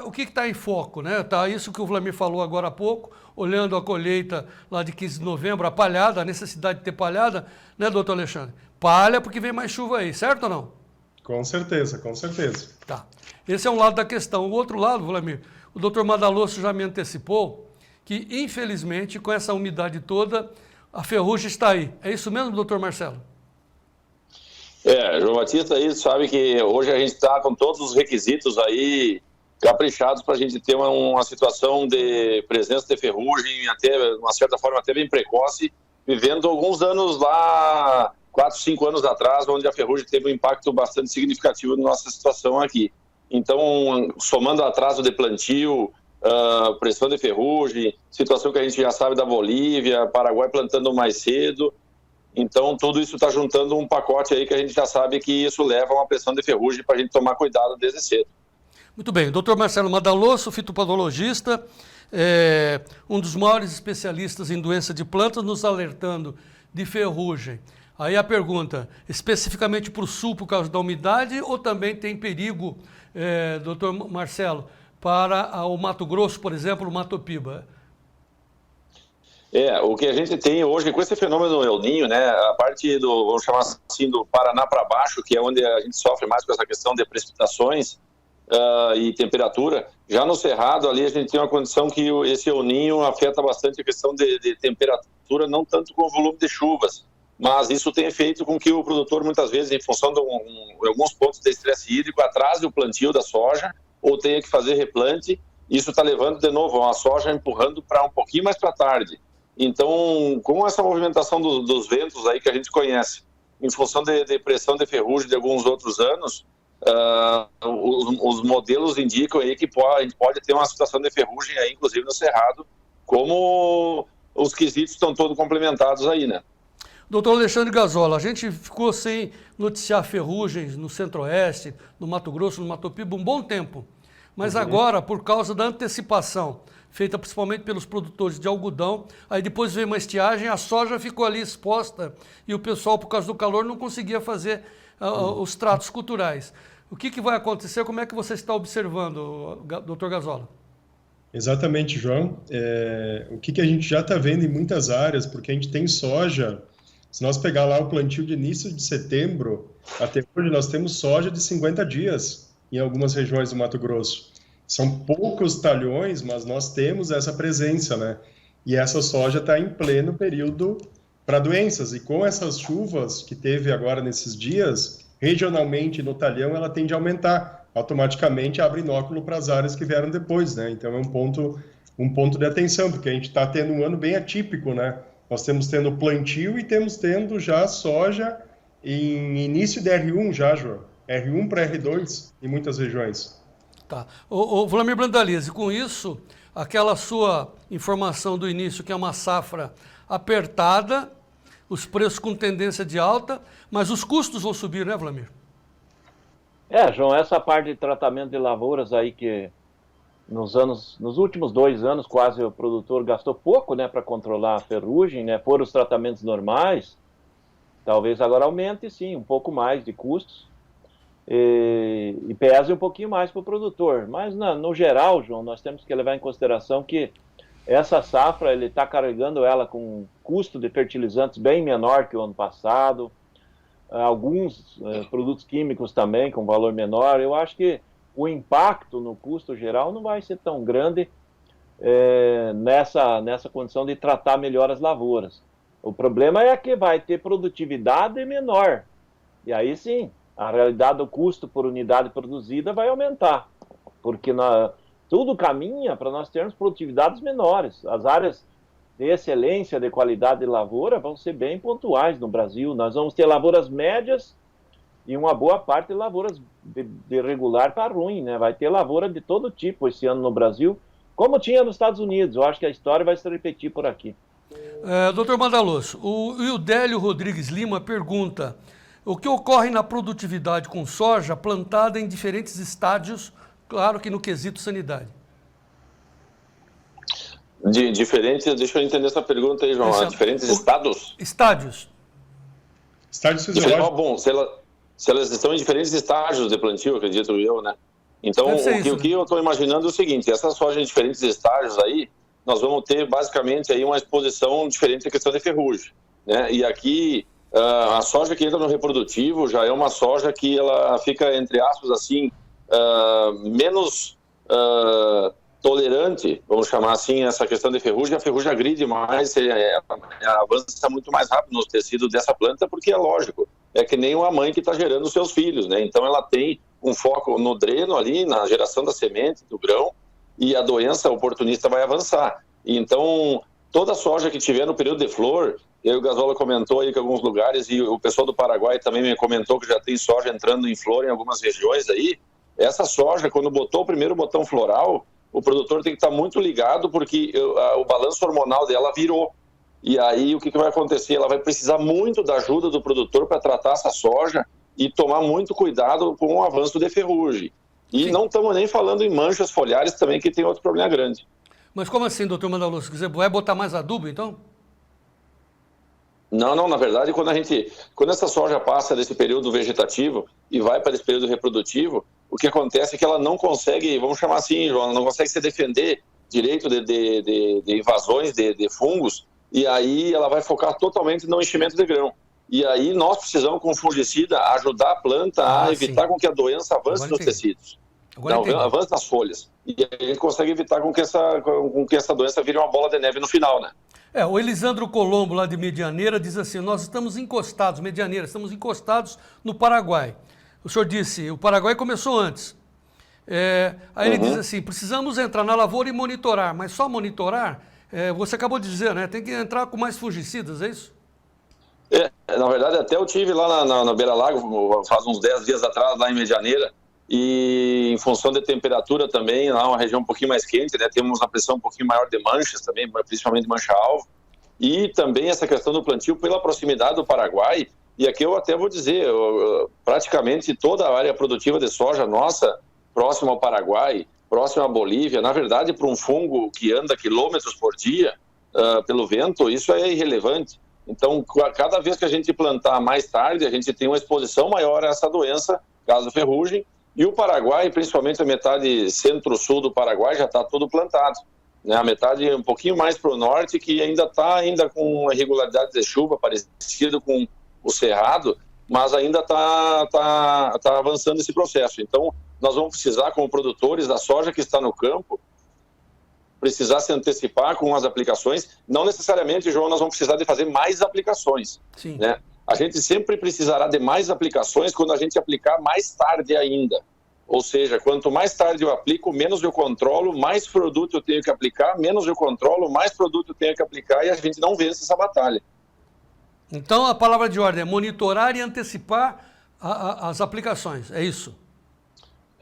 o que está em foco, né? Tá isso que o Vlamir falou agora há pouco, olhando a colheita lá de 15 de novembro, a palhada, a necessidade de ter palhada, né, doutor Alexandre? Palha porque vem mais chuva aí, certo ou não? Com certeza, com certeza. Tá, esse é um lado da questão. O outro lado, Vlamir, o doutor Madalosso já me antecipou que, infelizmente, com essa umidade toda, a ferrugem está aí. É isso mesmo, doutor Marcelo? João Batista aí sabe que hoje a gente está com todos os requisitos aí caprichados para a gente ter uma situação de presença de ferrugem, até, de uma certa forma, até bem precoce, vivendo alguns anos lá, 4, 5 anos atrás, onde a ferrugem teve um impacto bastante significativo na nossa situação aqui. Então, somando atraso de plantio, pressão de ferrugem, situação que a gente já sabe da Bolívia, Paraguai plantando mais cedo. Então, tudo isso está juntando um pacote aí que a gente já sabe que isso leva a uma pressão de ferrugem para a gente tomar cuidado desde cedo. Muito bem. Dr. Marcelo Madalosso, fitopatologista, um dos maiores especialistas em doença de plantas, nos alertando de ferrugem. Aí a pergunta, especificamente para o sul por causa da umidade ou também tem perigo, doutor Marcelo, para o Mato Grosso, por exemplo, o Mato Piba? O que a gente tem hoje com esse fenômeno El Niño, né, a parte do, vamos chamar assim, do Paraná para baixo, que é onde a gente sofre mais com essa questão de precipitações e temperatura, já no Cerrado ali a gente tem uma condição que esse El Niño afeta bastante a questão de temperatura, não tanto com o volume de chuvas, mas isso tem feito com que o produtor muitas vezes, em função de alguns pontos de estresse hídrico, atrase o plantio da soja ou tenha que fazer replante. Isso está levando de novo a soja empurrando para um pouquinho mais para tarde. Então, com essa movimentação dos ventos aí que a gente conhece, em função de pressão de ferrugem de alguns outros anos, os modelos indicam aí que a gente pode ter uma situação de ferrugem aí, inclusive no Cerrado, como os quesitos estão todos complementados aí, né? Doutor Alexandre Gazola, a gente ficou sem noticiar ferrugens no Centro-Oeste, no Mato Grosso, no Mato Piba, um bom tempo. Mas agora, por causa da antecipação, feita principalmente pelos produtores de algodão, aí depois veio uma estiagem, a soja ficou ali exposta e o pessoal, por causa do calor, não conseguia fazer os tratos culturais. O que vai acontecer? Como é que você está observando, doutor Gazola? Exatamente, João. O que a gente já está vendo em muitas áreas, porque a gente tem soja, se nós pegar lá o plantio de início de setembro, até hoje nós temos soja de 50 dias em algumas regiões do Mato Grosso. São poucos talhões, mas nós temos essa presença, né? E essa soja está em pleno período para doenças. E com essas chuvas que teve agora nesses dias, regionalmente no talhão ela tende a aumentar. Automaticamente abre inóculo para as áreas que vieram depois, né? Então é um ponto de atenção, porque a gente está tendo um ano bem atípico, né? Nós temos tendo plantio e temos tendo já soja em início de R1 já, João. R1 para R2 em muitas regiões. Tá. O Vlamir Brandalize, com isso, aquela sua informação do início, que é uma safra apertada, os preços com tendência de alta, mas os custos vão subir, né, Vlamir? João, essa parte de tratamento de lavouras aí que nos últimos 2 anos, quase o produtor gastou pouco, né, para controlar a ferrugem, né, foram os tratamentos normais. Talvez agora aumente, sim, um pouco mais de custos e pese um pouquinho mais para o produtor. Mas, no geral, João, nós temos que levar em consideração que essa safra, ele está carregando ela com um custo de fertilizantes bem menor que o ano passado, alguns produtos químicos também com valor menor. Eu acho que o impacto no custo geral não vai ser tão grande nessa condição de tratar melhor as lavouras. O problema é que vai ter produtividade menor. E aí sim, a realidade do custo por unidade produzida vai aumentar. Porque tudo caminha para nós termos produtividades menores. As áreas de excelência, de qualidade de lavoura vão ser bem pontuais no Brasil. Nós vamos ter lavouras médias e uma boa parte de lavouras de regular para ruim, né? Vai ter lavoura de todo tipo esse ano no Brasil, como tinha nos Estados Unidos. Eu acho que a história vai se repetir por aqui. Doutor Madaloso, o Ildélio Rodrigues Lima pergunta: o que ocorre na produtividade com soja plantada em diferentes estádios, claro que no quesito sanidade? Deixa eu entender essa pergunta aí, João. Diferentes estados? Estádios. Estádios fisiológicos. Bom, se elas estão em diferentes estágios de plantio, acredito eu, né? Então, o que eu estou imaginando é o seguinte: essa soja em diferentes estágios aí, nós vamos ter basicamente aí uma exposição diferente à questão de ferrugem, né? E aqui, a soja que entra no reprodutivo já é uma soja que ela fica, entre aspas, assim, menos tolerante, vamos chamar assim, essa questão de ferrugem. A ferrugem agride mais, avança muito mais rápido nos tecidos dessa planta, porque é lógico, é que nem uma mãe que está gerando os seus filhos, né? Então ela tem um foco no dreno ali, na geração da semente, do grão, e a doença oportunista vai avançar. Então, toda soja que tiver no período de flor, o Gazola comentou aí que alguns lugares, e o pessoal do Paraguai também me comentou que já tem soja entrando em flor em algumas regiões aí. Essa soja, quando botou o primeiro botão floral, o produtor tem que estar muito ligado, porque o balanço hormonal dela virou. E aí o que vai acontecer? Ela vai precisar muito da ajuda do produtor para tratar essa soja e tomar muito cuidado com o avanço de ferrugem. E não estamos nem falando em manchas foliares também, que tem outro problema grande. Mas como assim, doutor Madaloso? Vai botar mais adubo, então? Não, na verdade, quando essa soja passa desse período vegetativo e vai para esse período reprodutivo, o que acontece é que ela não consegue, vamos chamar assim, João, ela não consegue se defender direito de invasões de fungos, e aí ela vai focar totalmente no enchimento de grão. E aí nós precisamos, com fungicida, ajudar a planta a evitar com que a doença avance nos tecidos. Avance nas folhas. E a gente consegue evitar com que essa doença vire uma bola de neve no final, né? O Elisandro Colombo, lá de Medianeira, diz assim: nós estamos encostados, Medianeira, estamos encostados no Paraguai. O senhor disse, o Paraguai começou antes. Aí ele diz assim: precisamos entrar na lavoura e monitorar, mas só monitorar, você acabou de dizer, né? Tem que entrar com mais fungicidas, é isso? Na verdade, até eu tive lá na Beira Lago, faz uns 10 dias atrás, lá em Medianeira, e em função da temperatura também, lá uma região um pouquinho mais quente, né? Temos uma pressão um pouquinho maior de manchas também, principalmente mancha-alvo, e também essa questão do plantio pela proximidade do Paraguai. E aqui eu até vou dizer, praticamente toda a área produtiva de soja nossa, próxima ao Paraguai, próxima à Bolívia, na verdade, para um fungo que anda quilômetros por dia pelo vento, isso é irrelevante. Então, cada vez que a gente plantar mais tarde, a gente tem uma exposição maior a essa doença, caso ferrugem, e o Paraguai, principalmente a metade centro-sul do Paraguai, já está tudo plantado, né? A metade um pouquinho mais para o norte, que ainda está com irregularidade de chuva, parecido com o Cerrado, mas ainda está avançando esse processo. Então, nós vamos precisar, como produtores da soja que está no campo, precisar se antecipar com as aplicações. Não necessariamente, João, nós vamos precisar de fazer mais aplicações. Sim. Né? A gente sempre precisará de mais aplicações quando a gente aplicar mais tarde ainda. Ou seja, quanto mais tarde eu aplico, menos eu controlo, mais produto eu tenho que aplicar, menos eu controlo, mais produto eu tenho que aplicar, e a gente não vence essa batalha. Então, a palavra de ordem é monitorar e antecipar as aplicações, é isso?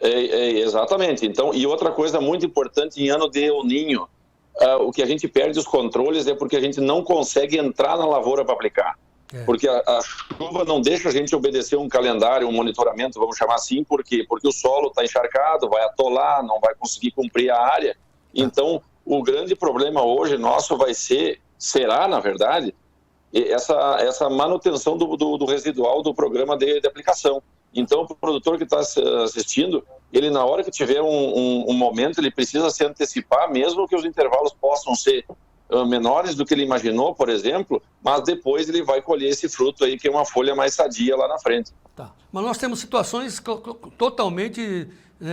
Exatamente. Então, e outra coisa muito importante em ano de El Niño, o que a gente perde os controles é porque a gente não consegue entrar na lavoura para aplicar. Porque a chuva não deixa a gente obedecer um calendário, um monitoramento, vamos chamar assim, por quê? Porque o solo está encharcado, vai atolar, não vai conseguir cumprir a área. Então, o grande problema hoje nosso será, na verdade, essa manutenção do residual do programa de aplicação. Então, o produtor que está assistindo, ele na hora que tiver um momento, ele precisa se antecipar, mesmo que os intervalos possam ser menores do que ele imaginou, por exemplo, mas depois ele vai colher esse fruto aí, que é uma folha mais sadia lá na frente. Tá. Mas nós temos situações totalmente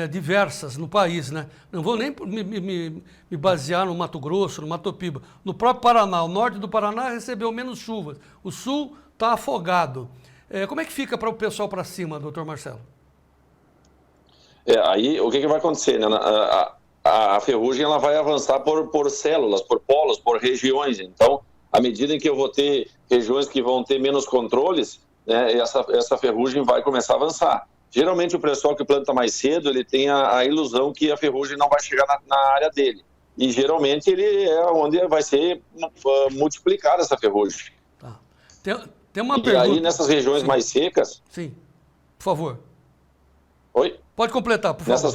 diversas no país, né? Não vou nem me basear no Mato Grosso, no Mato Piba. No próprio Paraná, o norte do Paraná recebeu menos chuvas. O sul está afogado. Como é que fica para o pessoal para cima, doutor Marcelo? Aí o que vai acontecer, né? A ferrugem ela vai avançar por células, por polos, por regiões. Então, à medida em que eu vou ter regiões que vão ter menos controles, né, essa ferrugem vai começar a avançar. Geralmente o pessoal que planta mais cedo, ele tem a ilusão que a ferrugem não vai chegar na área dele. E geralmente ele é onde vai ser multiplicada essa ferrugem. Tá. Tem uma pergunta. E aí nessas regiões mais secas... Sim, por favor. Oi? Pode completar, por favor. Nessas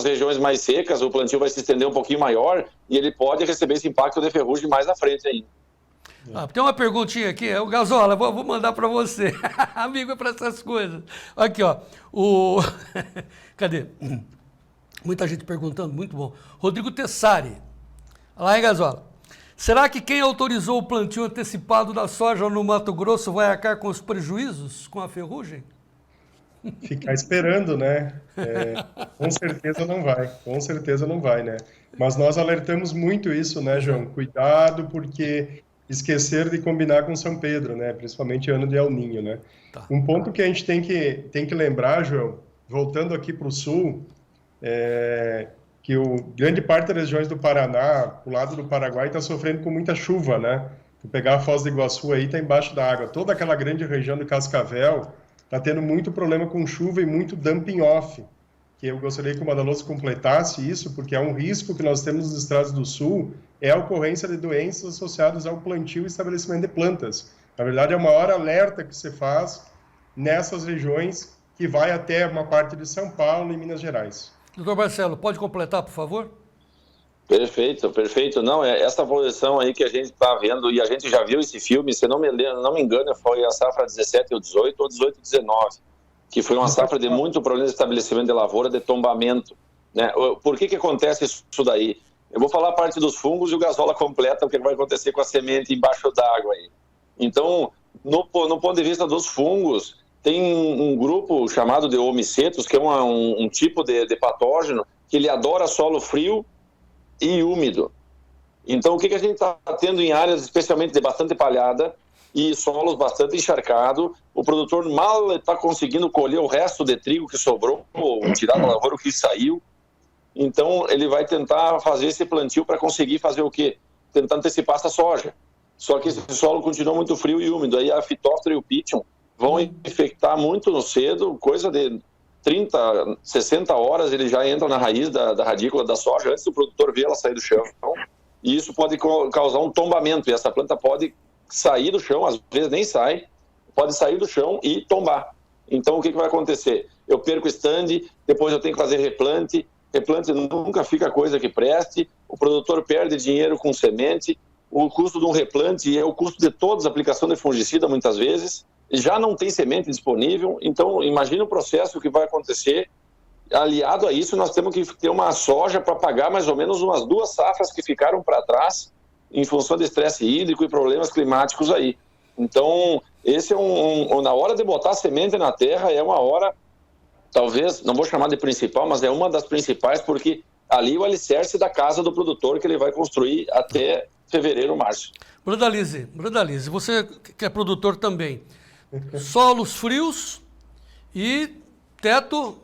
regiões mais secas, o plantio vai se estender um pouquinho maior e ele pode receber esse impacto de ferrugem mais na frente ainda. Tem uma perguntinha aqui, o Gazola, vou mandar para você. Amigo é para essas coisas. Aqui, ó. Cadê? Muita gente perguntando, muito bom. Rodrigo Tessari. Olha lá, hein, Gazola? Será que quem autorizou o plantio antecipado da soja no Mato Grosso vai arcar com os prejuízos com a ferrugem? Ficar esperando, né? Com certeza não vai, né? Mas nós alertamos muito isso, né, João? Cuidado, porque esquecer de combinar com São Pedro, né? Principalmente ano de El Niño, né? Tá. Um ponto que a gente tem que lembrar, João, voltando aqui para o sul, que grande parte das regiões do Paraná, o lado do Paraguai, está sofrendo com muita chuva, né? Tu pegar a Foz do Iguaçu aí, está embaixo da água. Toda aquela grande região de Cascavel está tendo muito problema com chuva e muito dumping off, que eu gostaria que o Madaloso completasse isso, porque é um risco que nós temos nos estados do sul, é a ocorrência de doenças associadas ao plantio e estabelecimento de plantas. Na verdade, é o maior alerta que se faz nessas regiões que vai até uma parte de São Paulo e Minas Gerais. Doutor Marcelo, pode completar, por favor? Perfeito. Não, essa posição aí que a gente está vendo, e a gente já viu esse filme, se não me engano, foi a safra 17 ou 18, ou 18 e 19, que foi uma safra de muito problema de estabelecimento de lavoura, de tombamento. Né? Por que acontece isso daí? Eu vou falar a parte dos fungos e o Gazola completa o que vai acontecer com a semente embaixo d'água aí. Então, no ponto de vista dos fungos, tem um grupo chamado de homicetos, que é um tipo de patógeno, que ele adora solo frio e úmido. Então, o que a gente está tendo em áreas especialmente de bastante palhada e solos bastante encharcados, o produtor mal está conseguindo colher o resto de trigo que sobrou, ou tirar da lavoura o que saiu. Então, ele vai tentar fazer esse plantio para conseguir fazer o quê? Tentar antecipar essa soja. Só que esse solo continua muito frio e úmido. Aí a fitóftora e o pitium vão infectar muito cedo, coisa de 30, 60 horas ele já entra na raiz da radícula da soja, antes do produtor ver ela sair do chão. E isso pode causar um tombamento, e essa planta pode sair do chão, às vezes nem sai, pode sair do chão e tombar. Então o que vai acontecer? Eu perco o stand, depois eu tenho que fazer replante nunca fica coisa que preste, o produtor perde dinheiro com semente, o custo de um replante é o custo de todas as aplicações de fungicida muitas vezes, já não tem semente disponível, então imagina o processo que vai acontecer. Aliado a isso, nós temos que ter uma soja para pagar mais ou menos umas 2 safras que ficaram para trás em função de estresse hídrico e problemas climáticos aí. Então, esse é na hora de botar semente na terra, é uma hora, talvez, não vou chamar de principal, mas é uma das principais, porque ali o alicerce da casa do produtor que ele vai construir até fevereiro, março. Brandalize, você que é produtor também, solos frios e teto,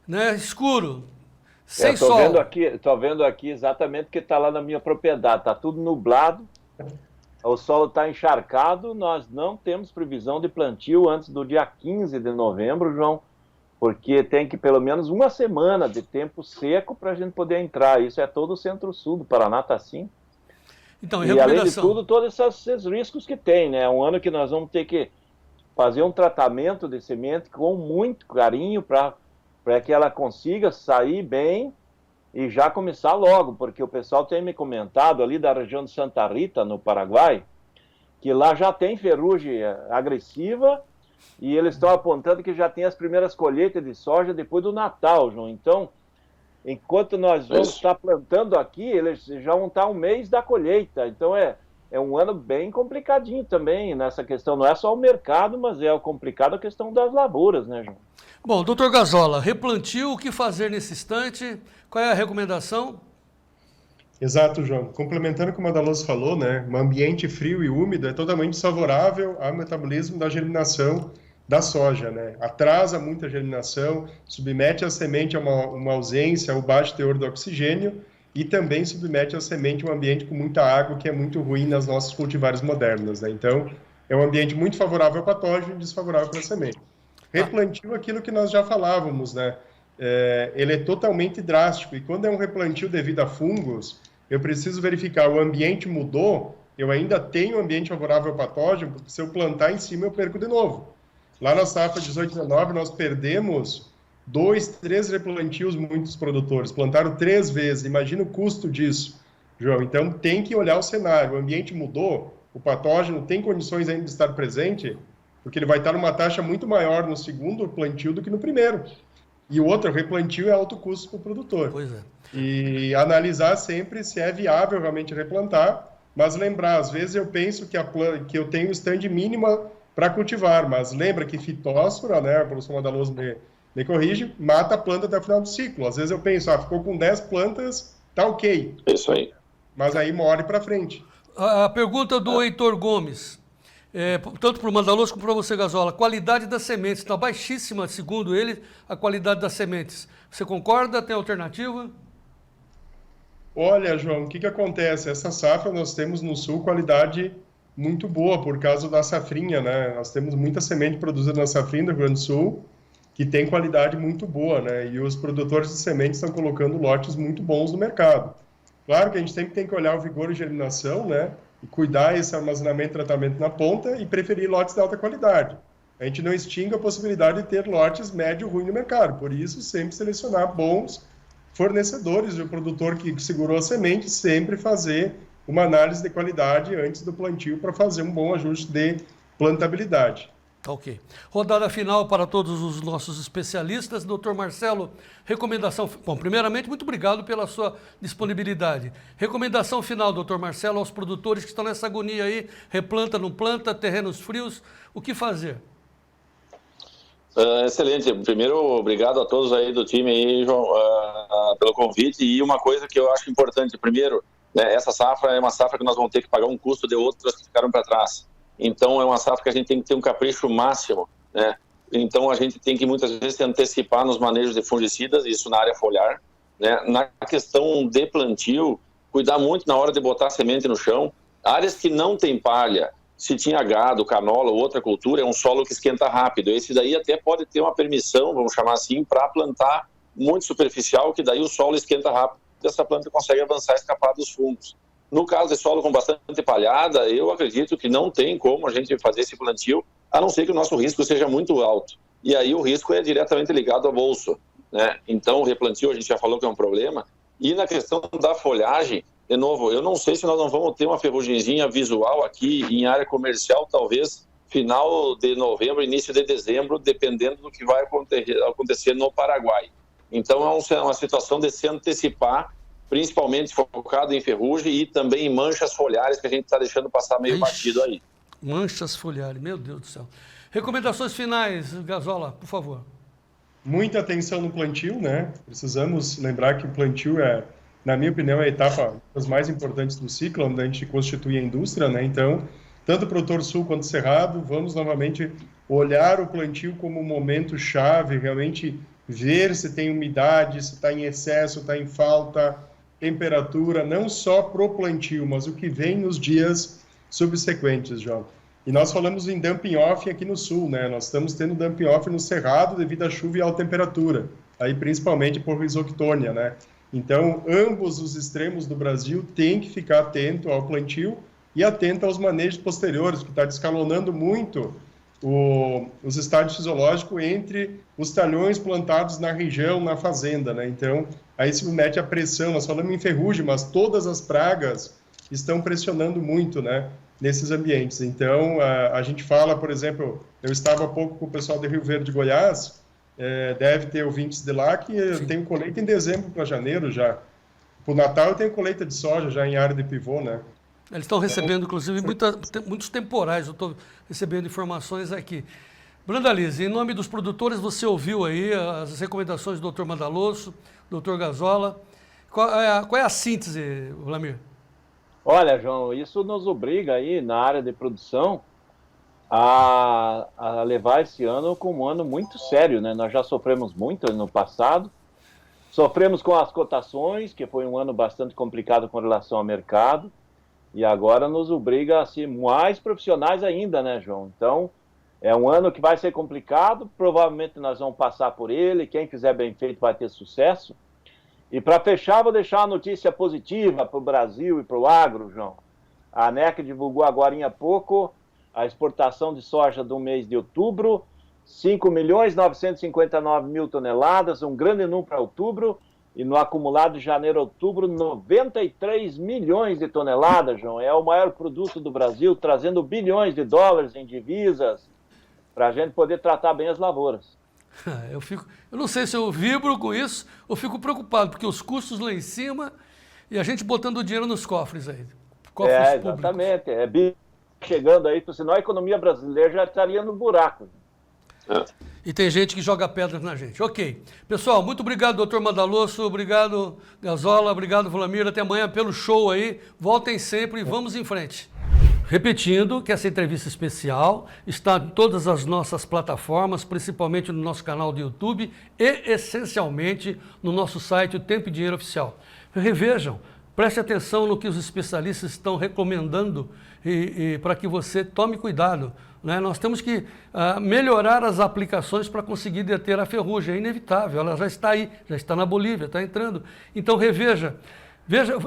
né, escuro, sem sol. Estou vendo aqui exatamente o que está lá na minha propriedade. Está tudo nublado, o solo está encharcado, nós não temos previsão de plantio antes do dia 15 de novembro, João, porque tem que pelo menos uma semana de tempo seco para a gente poder entrar. Isso é todo o centro-sul do Paraná, está assim. Então, e além de tudo, todos esses riscos que tem, né? É um ano que nós vamos ter que fazer um tratamento de semente com muito carinho para que ela consiga sair bem e já começar logo, porque o pessoal tem me comentado ali da região de Santa Rita, no Paraguai, que lá já tem ferrugem agressiva e eles estão apontando que já tem as primeiras colheitas de soja depois do Natal, João. Então, enquanto nós vamos estar plantando aqui, eles já vão estar um mês da colheita. Então, é um ano bem complicadinho também nessa questão. Não é só o mercado, mas é complicado a questão das lavouras, né, João? Bom, doutor Gazola, replantio, o que fazer nesse instante? Qual é a recomendação? Exato, João. Complementando o que o Madaloso falou, né, um ambiente frio e úmido é totalmente favorável ao metabolismo da germinação da soja, né? Atrasa muito a germinação, submete a semente a uma ausência, ao baixo teor do oxigênio e também submete a semente a um ambiente com muita água, que é muito ruim nas nossas cultivares modernas, né? Então, é um ambiente muito favorável ao patógeno e desfavorável para a semente. Replantio, aquilo que nós já falávamos, né? Ele é totalmente drástico e quando é um replantio devido a fungos, eu preciso verificar, o ambiente mudou, eu ainda tenho um ambiente favorável ao patógeno, porque se eu plantar em cima eu perco de novo. Lá na safra 18/19 nós perdemos 2, 3 replantios muitos produtores, plantaram 3 vezes, imagina o custo disso, João. Então tem que olhar o cenário, o ambiente mudou, o patógeno tem condições ainda de estar presente, porque ele vai estar numa taxa muito maior no segundo plantio do que no primeiro. E o outro, o replantio, é alto custo para o produtor. Pois é. E analisar sempre se é viável realmente replantar, mas lembrar, às vezes eu penso que eu tenho stand mínima para cultivar, mas lembra que fitósfora, né, a professor Madaloso me corrige, mata a planta até o final do ciclo. Às vezes eu penso, ficou com 10 plantas, tá ok. Isso aí. Mas aí morre para frente. A pergunta do Heitor Gomes, tanto para o Madaloso como para você, Gazola, a qualidade das sementes está baixíssima, segundo ele, a qualidade das sementes. Você concorda? Tem alternativa? Olha, João, o que acontece? Essa safra nós temos no sul qualidade muito boa por causa da safrinha, né? Nós temos muita semente produzida na safrinha do Rio Grande do Sul que tem qualidade muito boa, né? E os produtores de sementes estão colocando lotes muito bons no mercado. Claro que a gente sempre tem que olhar o vigor e germinação, né? E cuidar esse armazenamento e tratamento na ponta e preferir lotes de alta qualidade. A gente não extingue a possibilidade de ter lotes médio ruim no mercado, por isso sempre selecionar bons fornecedores, o produtor que segurou a semente, sempre fazer uma análise de qualidade antes do plantio para fazer um bom ajuste de plantabilidade. Ok. Rodada final para todos os nossos especialistas. Doutor Marcelo, recomendação... Bom, primeiramente, muito obrigado pela sua disponibilidade. Recomendação final, doutor Marcelo, aos produtores que estão nessa agonia aí, replanta, não planta, terrenos frios, o que fazer? Excelente. Primeiro, obrigado a todos aí do time aí, João, pelo convite. E uma coisa que eu acho importante, primeiro, né, essa safra é uma safra que nós vamos ter que pagar um custo de outras que ficaram para trás. Então, é uma safra que a gente tem que ter um capricho máximo, né? Então, a gente tem que, muitas vezes, se antecipar nos manejos de fungicidas, isso na área foliar, né? Na questão de plantio, cuidar muito na hora de botar a semente no chão. Áreas que não tem palha, se tinha gado, canola ou outra cultura, é um solo que esquenta rápido. Esse daí até pode ter uma permissão, vamos chamar assim, para plantar muito superficial, que daí o solo esquenta rápido e essa planta consegue avançar e escapar dos fungos. No caso de solo com bastante palhada, eu acredito que não tem como a gente fazer esse plantio, a não ser que o nosso risco seja muito alto. E aí o risco é diretamente ligado ao bolso, né? Então o replantio a gente já falou que é um problema. E na questão da folhagem, de novo, eu não sei se nós não vamos ter uma ferrugemzinha visual aqui em área comercial, talvez final de novembro, início de dezembro, dependendo do que vai acontecer no Paraguai. Então é uma situação de se antecipar, principalmente focado em ferrugem e também em manchas foliares que a gente está deixando passar meio batido aí. Manchas foliares, meu Deus do céu. Recomendações finais, Gazola, por favor. Muita atenção no plantio, né? Precisamos lembrar que o plantio na minha opinião, é a etapa das mais importantes do ciclo, onde a gente constitui a indústria, né? Então, tanto o produtor sul quanto o cerrado, vamos novamente olhar o plantio como um momento chave, realmente ver se tem umidade, se está em excesso, está em falta, temperatura, não só pro plantio, mas o que vem nos dias subsequentes, João. E nós falamos em dumping off aqui no sul, né? Nós estamos tendo dumping off no cerrado devido à chuva e alta temperatura, aí principalmente por risoctônia, né? Então, ambos os extremos do Brasil têm que ficar atento ao plantio e atento aos manejos posteriores, que está descalonando muito os estádios fisiológicos entre os talhões plantados na região, na fazenda, né? Então, aí se mete a pressão, nós falamos em ferrugem, mas todas as pragas estão pressionando muito, né, nesses ambientes. Então, a gente fala, por exemplo, eu estava há pouco com o pessoal de Rio Verde, Goiás, deve ter ouvintes de lá, que eu tenho colheita em dezembro para janeiro já. Para o Natal eu tenho colheita de soja já em área de pivô, né? Eles estão recebendo, inclusive, muitos temporais. Eu estou recebendo informações aqui. Brandalize, em nome dos produtores, você ouviu aí as recomendações do Dr. Madalosso, Dr. Gazola. Qual é a síntese, Vlamir? Olha, João, isso nos obriga aí, na área de produção, a levar esse ano como um ano muito sério, né? Nós já sofremos muito no passado. Sofremos com as cotações, que foi um ano bastante complicado com relação ao mercado. E agora nos obriga a ser mais profissionais ainda, né, João? Então, é um ano que vai ser complicado, provavelmente nós vamos passar por ele, quem fizer bem feito vai ter sucesso. E para fechar, vou deixar uma notícia positiva para o Brasil e para o agro, João. A ANEC divulgou agora há pouco a exportação de soja do mês de outubro, 5.959.000 toneladas, um grande número para outubro. E no acumulado de janeiro a outubro, 93 milhões de toneladas, João. É o maior produto do Brasil, trazendo bilhões de dólares em divisas para a gente poder tratar bem as lavouras. Eu não sei se eu vibro com isso ou fico preocupado, porque os custos lá em cima e a gente botando o dinheiro nos cofres aí. Cofres públicos. Exatamente. Chegando aí, senão a economia brasileira já estaria no buraco. E tem gente que joga pedras na gente. Ok. Pessoal, muito obrigado, doutor Madalosso, obrigado, Gazola, obrigado, Vlamir. Até amanhã pelo show aí. Voltem sempre e vamos em frente. Repetindo que essa entrevista especial está em todas as nossas plataformas, principalmente no nosso canal do YouTube e, essencialmente, no nosso site, o Tempo e Dinheiro Oficial. Revejam, preste atenção no que os especialistas estão recomendando e para que você tome cuidado. Né? Nós temos que melhorar as aplicações para conseguir deter a ferrugem. É inevitável, ela já está aí, já está na Bolívia, está entrando. Então, reveja.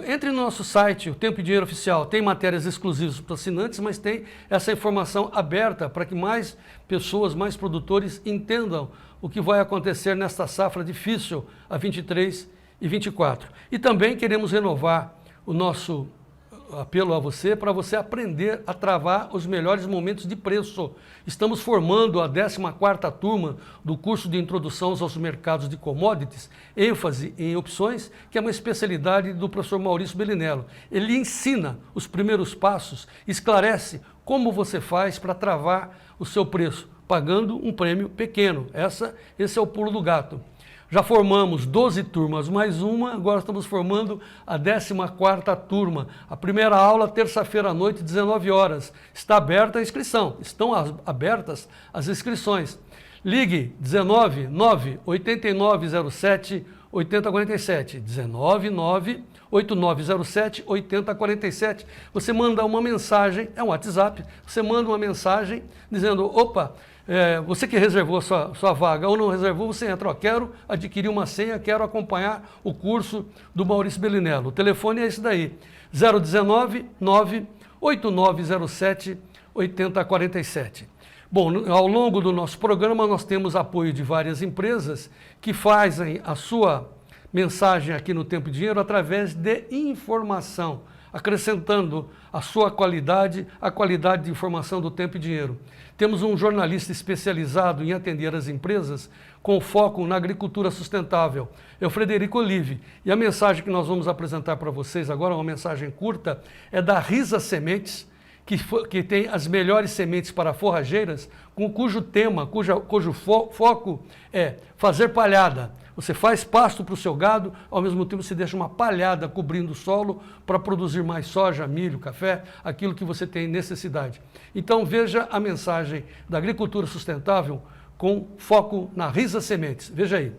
Entre no nosso site, o Tempo e Dinheiro Oficial, tem matérias exclusivas para assinantes, mas tem essa informação aberta para que mais pessoas, mais produtores entendam o que vai acontecer nesta safra difícil a 23 e 24. E também queremos renovar o nosso apelo a você para você aprender a travar os melhores momentos de preço. Estamos formando a 14ª turma do curso de Introdução aos Mercados de Commodities, ênfase em opções, que é uma especialidade do professor Maurício Bellinello. Ele ensina os primeiros passos, esclarece como você faz para travar o seu preço, pagando um prêmio pequeno. Esse é o pulo do gato. Já formamos 12 turmas, mais uma, agora estamos formando a 14ª turma. A primeira aula, terça-feira à noite, 19 horas. Está aberta a inscrição, estão abertas as inscrições. Ligue 19 9 8907 8047, 19 9 8907 8047. Você manda uma mensagem, é um WhatsApp, você manda uma mensagem dizendo, opa, você que reservou sua vaga ou não reservou, você entra, quero adquirir uma senha, quero acompanhar o curso do Maurício Bellinello. O telefone é esse daí, 019 9 8907 8047. Bom, ao longo do nosso programa nós temos apoio de várias empresas que fazem a sua mensagem aqui no Tempo e Dinheiro através de informação, acrescentando a sua qualidade, a qualidade de informação do Tempo e Dinheiro. Temos um jornalista especializado em atender as empresas com foco na agricultura sustentável, é o Frederico Olive. E a mensagem que nós vamos apresentar para vocês agora, uma mensagem curta, é da Risa Sementes, que tem as melhores sementes para forrageiras, cujo foco é fazer palhada. Você faz pasto para o seu gado, ao mesmo tempo você deixa uma palhada cobrindo o solo para produzir mais soja, milho, café, aquilo que você tem necessidade. Então veja a mensagem da agricultura sustentável com foco na Risa Sementes. Veja aí.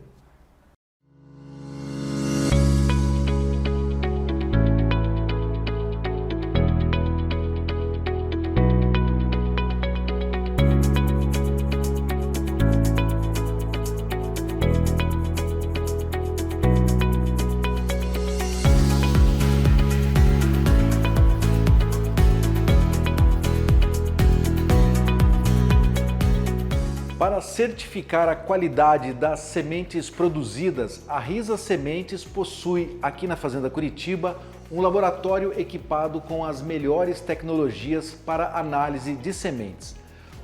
certificar a qualidade das sementes produzidas, a Risa Sementes possui aqui na Fazenda Curitiba um laboratório equipado com as melhores tecnologias para análise de sementes.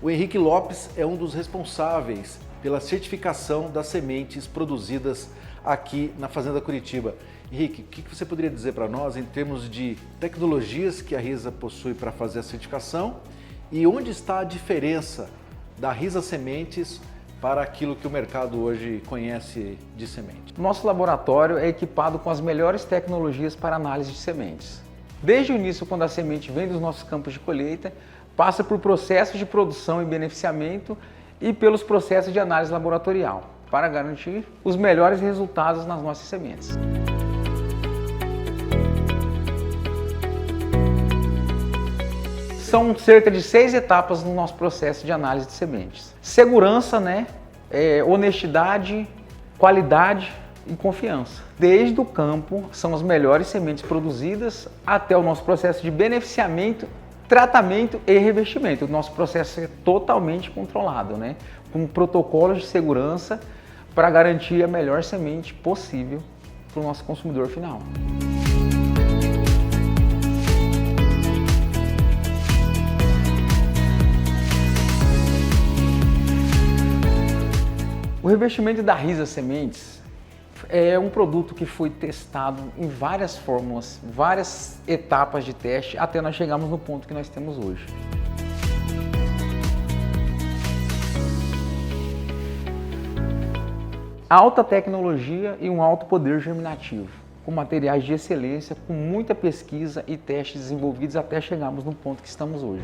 O Henrique Lopes é um dos responsáveis pela certificação das sementes produzidas aqui na Fazenda Curitiba. Henrique, o que você poderia dizer para nós em termos de tecnologias que a Risa possui para fazer a certificação e onde está a diferença da Risa Sementes para aquilo que o mercado hoje conhece de semente? Nosso laboratório é equipado com as melhores tecnologias para análise de sementes. Desde o início, quando a semente vem dos nossos campos de colheita, passa por processos de produção e beneficiamento e pelos processos de análise laboratorial, para garantir os melhores resultados nas nossas sementes. São cerca de 6 etapas no nosso processo de análise de sementes. Segurança, honestidade, qualidade e confiança. Desde o campo, são as melhores sementes produzidas até o nosso processo de beneficiamento, tratamento e revestimento. O nosso processo é totalmente controlado, com protocolos de segurança para garantir a melhor semente possível para o nosso consumidor final. O revestimento da Risa Sementes é um produto que foi testado em várias fórmulas, várias etapas de teste, até nós chegarmos no ponto que nós temos hoje. Alta tecnologia e um alto poder germinativo, com materiais de excelência, com muita pesquisa e testes desenvolvidos até chegarmos no ponto que estamos hoje.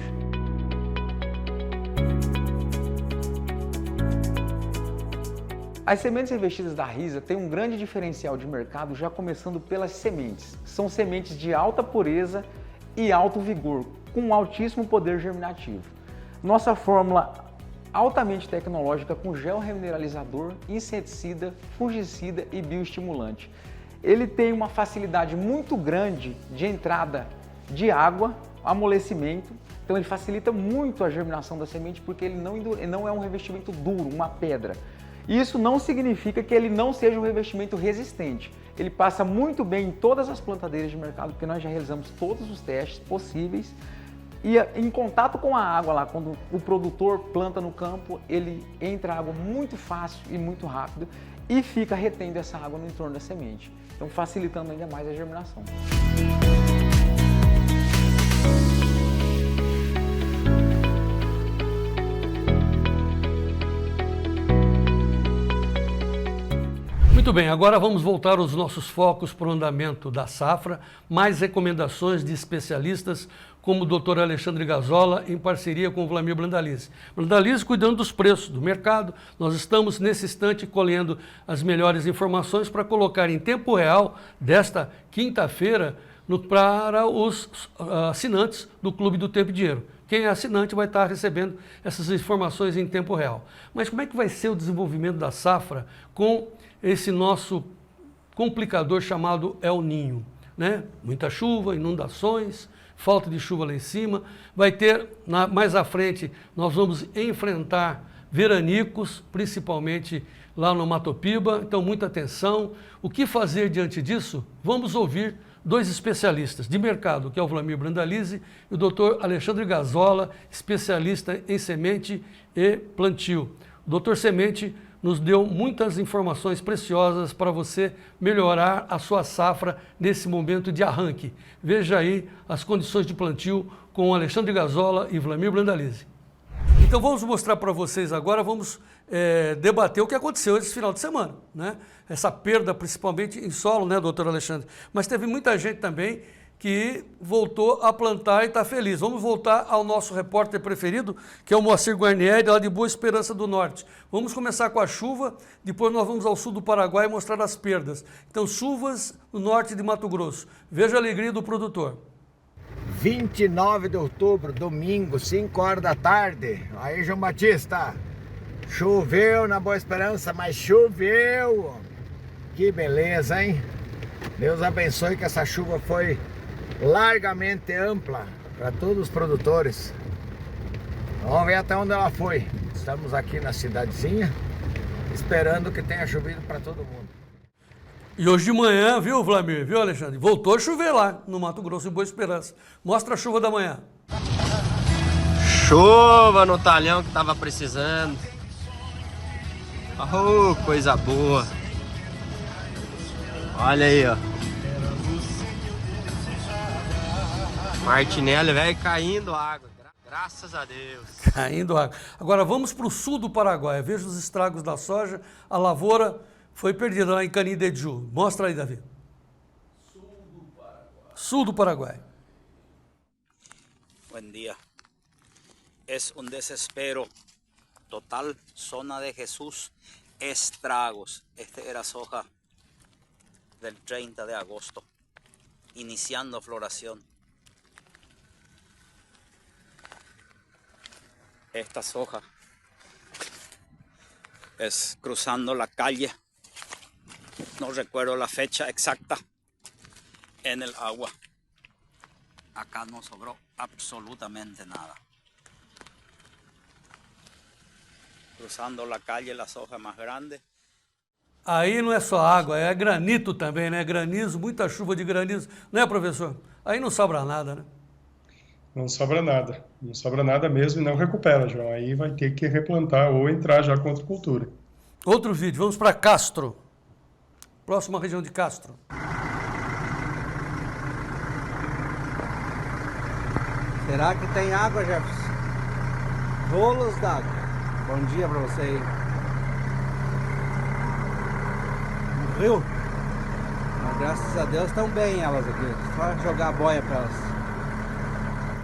As sementes revestidas da Risa têm um grande diferencial de mercado, já começando pelas sementes. São sementes de alta pureza e alto vigor, com um altíssimo poder germinativo. Nossa fórmula altamente tecnológica com gel remineralizador, inseticida, fungicida e bioestimulante. Ele tem uma facilidade muito grande de entrada de água, amolecimento, então ele facilita muito a germinação da semente porque ele não é um revestimento duro, uma pedra. Isso não significa que ele não seja um revestimento resistente. Ele passa muito bem em todas as plantadeiras de mercado, porque nós já realizamos todos os testes possíveis. E em contato com a água lá, quando o produtor planta no campo, ele entra água muito fácil e muito rápido e fica retendo essa água no entorno da semente. Então facilitando ainda mais a germinação. Muito bem, agora vamos voltar os nossos focos para o andamento da safra, mais recomendações de especialistas como o Dr. Alexandre Gazola em parceria com o Vlamir Brandalize. Brandalize cuidando dos preços do mercado, nós estamos nesse instante colhendo as melhores informações para colocar em tempo real desta quinta-feira para os assinantes do Clube do Tempo e Dinheiro. Quem é assinante vai estar recebendo essas informações em tempo real. Mas como é que vai ser o desenvolvimento da safra com esse nosso complicador chamado El Niño, Muita chuva, inundações, falta de chuva lá em cima. Vai ter, mais à frente, nós vamos enfrentar veranicos, principalmente lá no Mato Piba, então muita atenção. O que fazer diante disso? Vamos ouvir dois especialistas de mercado, que é o Vlamir Brandalize e o Dr. Alexandre Gazola, especialista em semente e plantio. O Dr. Semente nos deu muitas informações preciosas para você melhorar a sua safra nesse momento de arranque. Veja aí as condições de plantio com Alexandre Gazola e Vlamir Brandalize. Então vamos mostrar para vocês agora, vamos debater o que aconteceu esse final de semana, Essa perda principalmente em solo, doutor Alexandre? Mas teve muita gente também que voltou a plantar e está feliz. Vamos voltar ao nosso repórter preferido, que é o Moacir Guarnieri, lá de Boa Esperança do Norte. Vamos começar com a chuva, depois nós vamos ao sul do Paraguai mostrar as perdas. Então, chuvas no norte de Mato Grosso. Veja a alegria do produtor. 29 de outubro, domingo, 5 horas da tarde. Aí, João Batista, choveu na Boa Esperança, mas choveu. Que beleza, hein? Deus abençoe que essa chuva foi largamente ampla para todos os produtores. Vamos ver até onde ela foi. Estamos aqui na cidadezinha, esperando que tenha chovido para todo mundo. E hoje de manhã, viu, Vlamir, viu, Alexandre? Voltou a chover lá no Mato Grosso, em Boa Esperança. Mostra a chuva da manhã. Chuva no talhão que tava precisando. Oh, coisa boa. Olha aí, ó. Martinelli, velho, caindo água. Graças a Deus. Caindo água. Agora vamos para o sul do Paraguai. Veja os estragos da soja. A lavoura foi perdida lá em Canindeyú. Mostra aí, Davi. Sul do Paraguai. Buen día. Es un desespero total. Zona de Jesús, estragos. Este era soja del 30 de agosto, iniciando floración. Esta soja es cruzando la calle, no recuerdo la fecha exacta, en el agua. Acá no sobró absolutamente nada. Cruzando la calle, la soja más grande. Aí não é só água, é granito também, né? Granizo, muita chuva de granizo. Não é, professor? Aí não sobra nada, né? Não sobra nada. Não sobra nada mesmo e não recupera, João. Aí vai ter que replantar ou entrar já com outra cultura. Outro vídeo, vamos para Castro. Próxima região de Castro. Será que tem água, Jefferson? Rolos d'água. Bom dia para você aí. No rio? Mas graças a Deus estão bem elas aqui. Só jogar a boia para elas.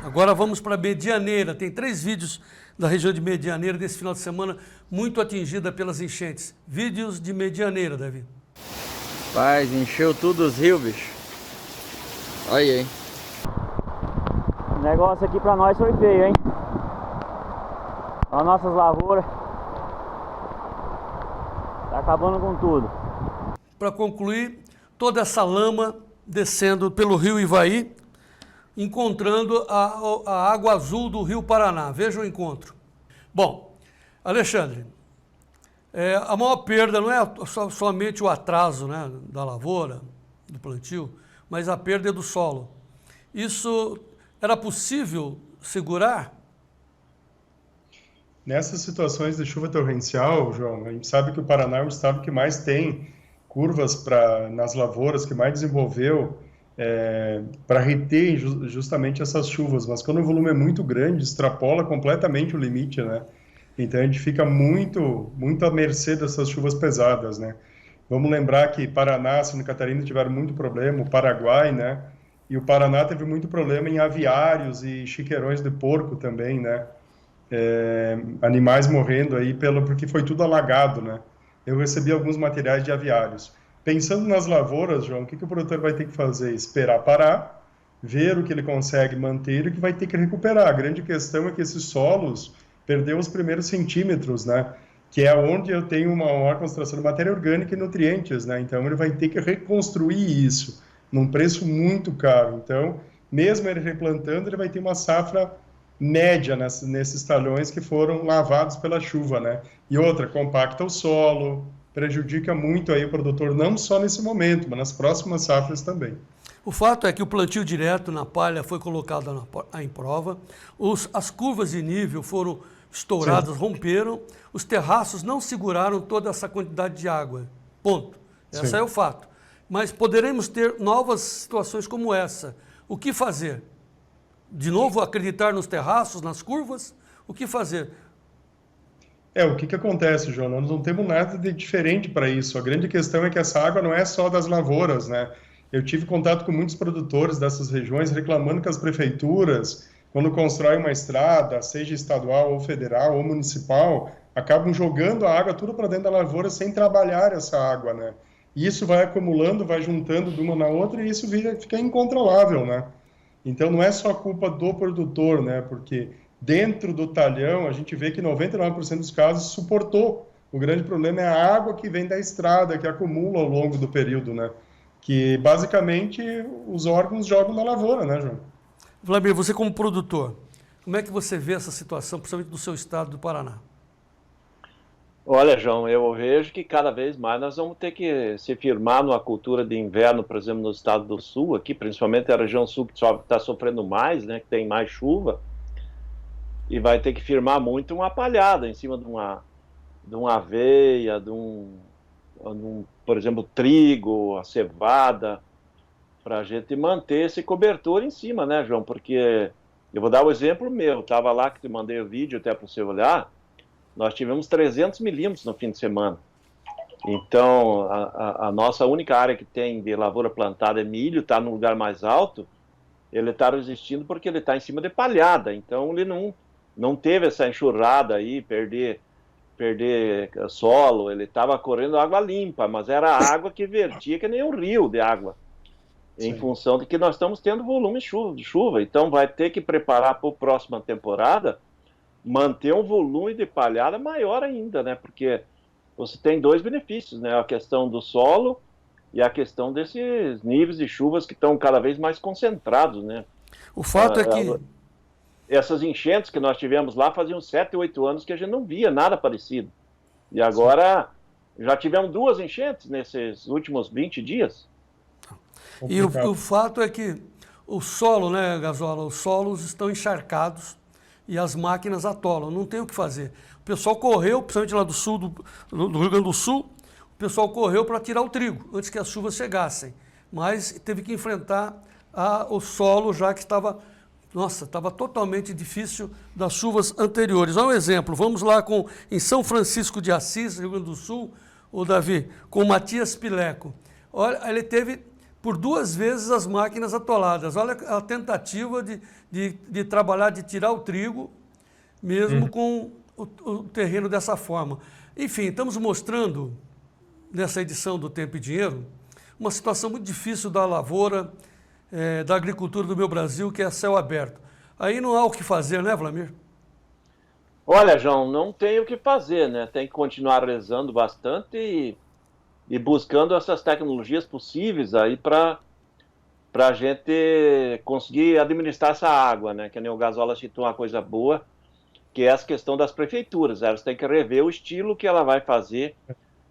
Agora vamos para Medianeira. Tem 3 vídeos da região de Medianeira desse final de semana, muito atingida pelas enchentes. Vídeos de Medianeira, Davi. Paz, encheu tudo os rios, bicho. Olha aí, hein? O negócio aqui pra nós foi feio, hein? As nossas lavouras tá acabando com tudo. Para concluir, toda essa lama descendo pelo rio Ivaí, encontrando a água azul do rio Paraná. Veja o encontro. Bom, Alexandre, a maior perda não é somente o atraso, né, da lavoura, do plantio, mas a perda é do solo. Isso era possível segurar? Nessas situações de chuva torrencial, João, a gente sabe que o Paraná é o estado que mais tem curvas nas lavouras, que mais desenvolveu para reter justamente essas chuvas, mas quando o volume é muito grande, extrapola completamente o limite, né? Então a gente fica muito à mercê dessas chuvas pesadas, né? Vamos lembrar que Paraná, Santa Catarina tiveram muito problema, o Paraguai, né? E o Paraná teve muito problema em aviários e chiqueirões de porco também, né? Animais morrendo aí porque foi tudo alagado, né? Eu recebi alguns materiais de aviários. Pensando nas lavouras, João, o que o produtor vai ter que fazer? Esperar parar, ver o que ele consegue manter e o que vai ter que recuperar. A grande questão é que esses solos perderam os primeiros centímetros, né? Que é onde eu tenho uma maior concentração de matéria orgânica e nutrientes, né? Então ele vai ter que reconstruir isso num preço muito caro. Então, mesmo ele replantando, ele vai ter uma safra média nesses talhões que foram lavados pela chuva, né? E outra, compacta o solo, prejudica muito aí o produtor, não só nesse momento, mas nas próximas safras também. O fato é que o plantio direto na palha foi colocado em prova, as curvas de nível foram estouradas, sim, romperam, os terraços não seguraram toda essa quantidade de água. Ponto. Esse é o fato. Mas poderemos ter novas situações como essa. O que fazer? De novo, acreditar nos terraços, nas curvas? O que fazer? O que acontece, João? Nós não temos nada de diferente para isso. A grande questão é que essa água não é só das lavouras, né? Eu tive contato com muitos produtores dessas regiões reclamando que as prefeituras, quando constroem uma estrada, seja estadual ou federal ou municipal, acabam jogando a água tudo para dentro da lavoura sem trabalhar essa água, né? E isso vai acumulando, vai juntando de uma na outra e isso fica incontrolável, né? Então não é só culpa do produtor, né? Porque dentro do talhão a gente vê que 99% dos casos suportou. O grande problema é a água que vem da estrada, que acumula ao longo do período, né? Que basicamente os órgãos jogam na lavoura, né, João? Vlamir, você como produtor, como é que você vê essa situação, principalmente do seu estado do Paraná? Olha, João, eu vejo que cada vez mais nós vamos ter que se firmar numa cultura de inverno, por exemplo, no estado do sul, aqui, principalmente a região sul que está sofrendo mais, né, que tem mais chuva, e vai ter que firmar muito uma palhada em cima de uma aveia, por exemplo, trigo, a cevada, para a gente manter esse cobertor em cima, né, João? Porque eu vou dar o exemplo meu, estava lá que te mandei o vídeo até para você olhar. Nós tivemos 300 milímetros no fim de semana. Então, a nossa única área que tem de lavoura plantada é milho, está no lugar mais alto. Ele está resistindo porque ele está em cima de palhada. Então, ele não teve essa enxurrada aí, perder solo. Ele estava correndo água limpa, mas era água que vertia que nem um rio de água. Em função de que nós estamos tendo volume de chuva. Então, vai ter que preparar para a próxima temporada manter um volume de palhada maior ainda, né? Porque você tem dois benefícios, né? A questão do solo e a questão desses níveis de chuvas que estão cada vez mais concentrados, né? O fato é que... Essas enchentes que nós tivemos lá faziam 7, 8 anos que a gente não via nada parecido. E agora já tivemos 2 enchentes nesses últimos 20 dias. E o fato é que o solo, né, Gazola, os solos estão encharcados e as máquinas atolam, não tem o que fazer. O pessoal correu, principalmente lá do sul, do Rio Grande do Sul, o pessoal correu para tirar o trigo, antes que as chuvas chegassem. Mas teve que enfrentar o solo já que estava totalmente difícil das chuvas anteriores. Olha um exemplo, vamos lá em São Francisco de Assis, Rio Grande do Sul, o Davi, com o Matias Pileco. Olha, ele teve por 2 vezes as máquinas atoladas. Olha a tentativa de trabalhar, de tirar o trigo, mesmo com o terreno dessa forma. Enfim, estamos mostrando, nessa edição do Tempo e Dinheiro, uma situação muito difícil da lavoura, da agricultura do meu Brasil, que é a céu aberto. Aí não há o que fazer, né, Vlamir? Olha, João, não tem o que fazer, né? Tem que continuar rezando bastante e buscando essas tecnologias possíveis aí para a gente conseguir administrar essa água, né? Que nem o Gazola citou uma coisa boa, que é essa questão das prefeituras. Elas têm que rever o estilo que ela vai fazer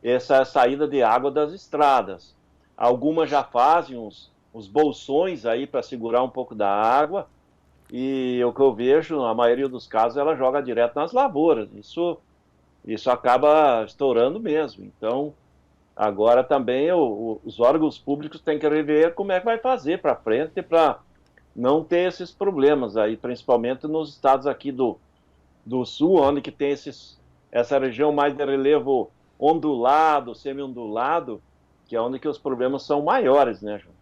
essa saída de água das estradas. Algumas já fazem os bolsões aí para segurar um pouco da água, e o que eu vejo, na maioria dos casos, ela joga direto nas lavouras. Isso acaba estourando mesmo. Então, agora também os órgãos públicos têm que rever como é que vai fazer para frente para não ter esses problemas aí, principalmente nos estados aqui do sul, onde que tem essa região mais de relevo ondulado, semi-ondulado, que é onde que os problemas são maiores, né, João?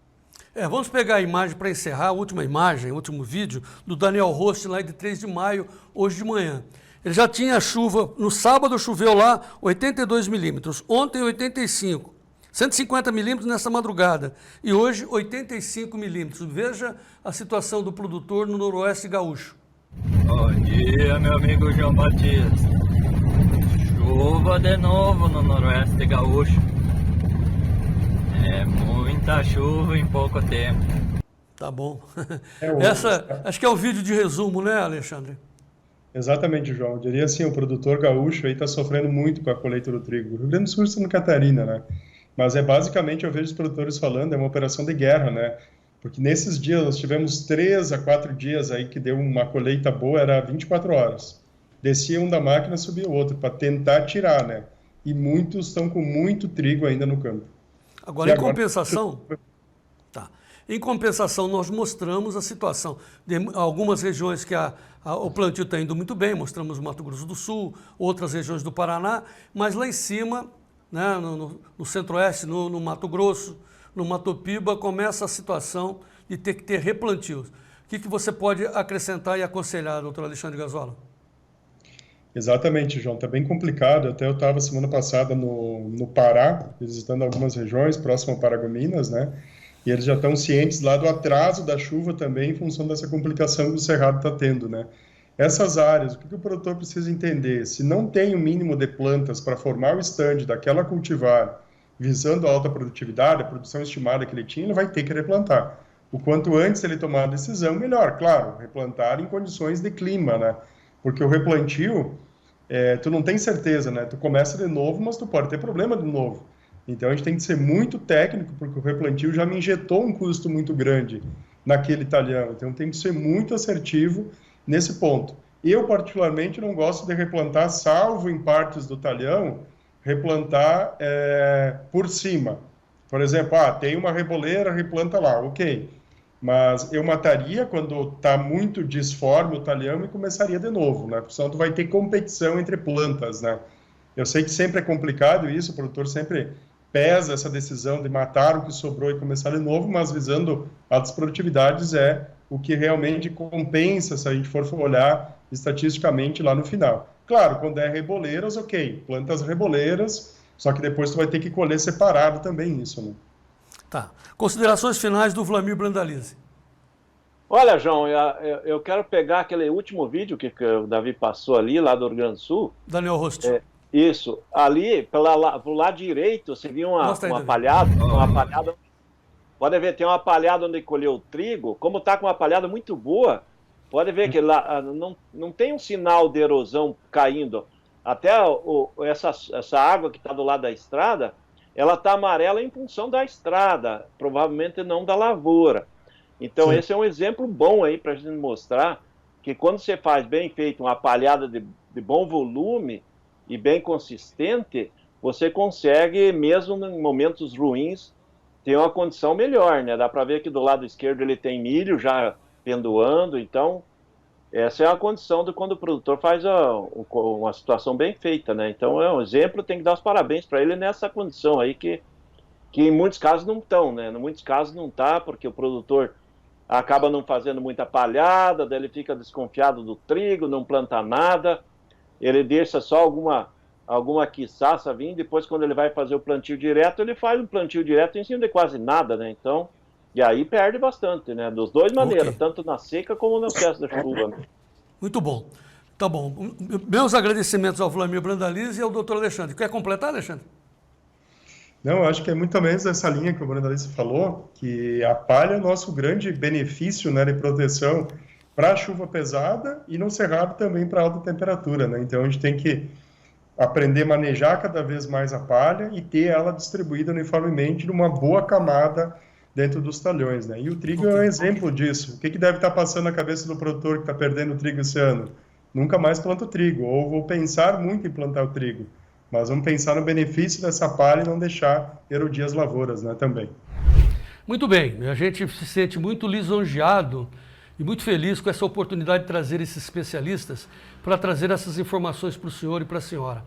Vamos pegar a imagem para encerrar, a última imagem, o último vídeo, do Daniel Roste, lá de 3 de maio, hoje de manhã. Ele já tinha chuva, no sábado choveu lá 82 milímetros, ontem 85, 150 milímetros nessa madrugada, e hoje 85 milímetros. Veja a situação do produtor no Noroeste Gaúcho. Bom dia, meu amigo João Batista. Chuva de novo no Noroeste Gaúcho. É muita chuva em pouco tempo. Tá bom. Acho que é um vídeo de resumo, né, Alexandre? Exatamente, João. Eu diria assim, o produtor gaúcho aí está sofrendo muito com a colheita do trigo. Rio Grande do Sul e Santa Catarina, né? Mas basicamente, eu vejo os produtores falando, é uma operação de guerra, né? Porque nesses dias, nós tivemos 3 a 4 dias aí que deu uma colheita boa, era 24 horas. Descia um da máquina, subia o outro, para tentar tirar, né? E muitos estão com muito trigo ainda no campo. Agora, em compensação, nós mostramos a situação de algumas regiões que o plantio está indo muito bem, mostramos o Mato Grosso do Sul, outras regiões do Paraná, mas lá em cima, né, no Centro-Oeste, no Mato Grosso, no Mato Piba, começa a situação de ter que ter replantios. O que você pode acrescentar e aconselhar, doutor Alexandre Gazola? Exatamente, João, está bem complicado. Até eu estava semana passada no Pará, visitando algumas regiões próximas a Paragominas, né? E eles já estão cientes lá do atraso da chuva também em função dessa complicação que o Cerrado está tendo, né? Essas áreas, o que o produtor precisa entender? Se não tem o mínimo de plantas para formar o estande daquela cultivar, visando a alta produtividade, a produção estimada que ele tinha, ele vai ter que replantar. O quanto antes ele tomar a decisão, melhor. Claro, replantar em condições de clima, né? Porque o replantio, tu não tem certeza, né? Tu começa de novo, mas tu pode ter problema de novo. Então, a gente tem que ser muito técnico, porque o replantio já me injetou um custo muito grande naquele talhão. Então, tem que ser muito assertivo nesse ponto. Eu, particularmente, não gosto de replantar, salvo em partes do talhão, replantar por cima. Por exemplo, tem uma reboleira, replanta lá, ok. Mas eu mataria quando está muito disforme o talhão e começaria de novo, né? Porque senão tu vai ter competição entre plantas, né? Eu sei que sempre é complicado isso, o produtor sempre pesa essa decisão de matar o que sobrou e começar de novo, mas visando altas produtividades é o que realmente compensa se a gente for olhar estatisticamente lá no final. Claro, quando é reboleiras, ok, plantas reboleiras, só que depois tu vai ter que colher separado também isso, né? Tá. Considerações finais do Vlamir Brandalize. Olha, João, eu quero pegar aquele último vídeo que o Davi passou ali, lá do Rio Grande do Sul. Daniel Rost. Isso. Ali, pro lado direito, você viu uma palhada. Pode ver, tem uma palhada onde colheu o trigo. Como está com uma palhada muito boa, pode ver que lá não tem um sinal de erosão caindo. Até essa água que está do lado da estrada, ela está amarela em função da estrada, provavelmente não da lavoura. Então, esse é um exemplo bom aí para a gente mostrar que quando você faz bem feito uma palhada de bom volume e bem consistente, você consegue, mesmo em momentos ruins, ter uma condição melhor, né? Dá para ver que do lado esquerdo ele tem milho já pendoando, então essa é a condição de quando o produtor faz uma situação bem feita, né? Então é um exemplo, tem que dar os parabéns para ele nessa condição aí que em muitos casos não estão, né? Em muitos casos não está, porque o produtor acaba não fazendo muita palhada, daí ele fica desconfiado do trigo, não planta nada, ele deixa só alguma quiçaça vir, depois quando ele vai fazer o plantio direto, ele faz um plantio direto em cima de quase nada, né? Então, e aí perde bastante, né? Dos dois maneiras, tanto na seca como no excesso da chuva. Né? Muito bom. Tá bom. Meus agradecimentos ao Vlamir Brandalize e ao doutor Alexandre. Quer completar, Alexandre? Não, eu acho que é muito menos essa linha que o Brandalize falou, que a palha é o nosso grande benefício, né, de proteção para a chuva pesada e no cerrado também para alta temperatura, né? Então a gente tem que aprender a manejar cada vez mais a palha e ter ela distribuída uniformemente numa boa camada dentro dos talhões, né? E o trigo é um exemplo disso. O que deve estar passando na cabeça do produtor que está perdendo o trigo esse ano? Nunca mais planta o trigo, ou vou pensar muito em plantar o trigo. Mas vamos pensar no benefício dessa palha e não deixar erodir as lavouras, né, também. Muito bem, a gente se sente muito lisonjeado e muito feliz com essa oportunidade de trazer esses especialistas para trazer essas informações para o senhor e para a senhora.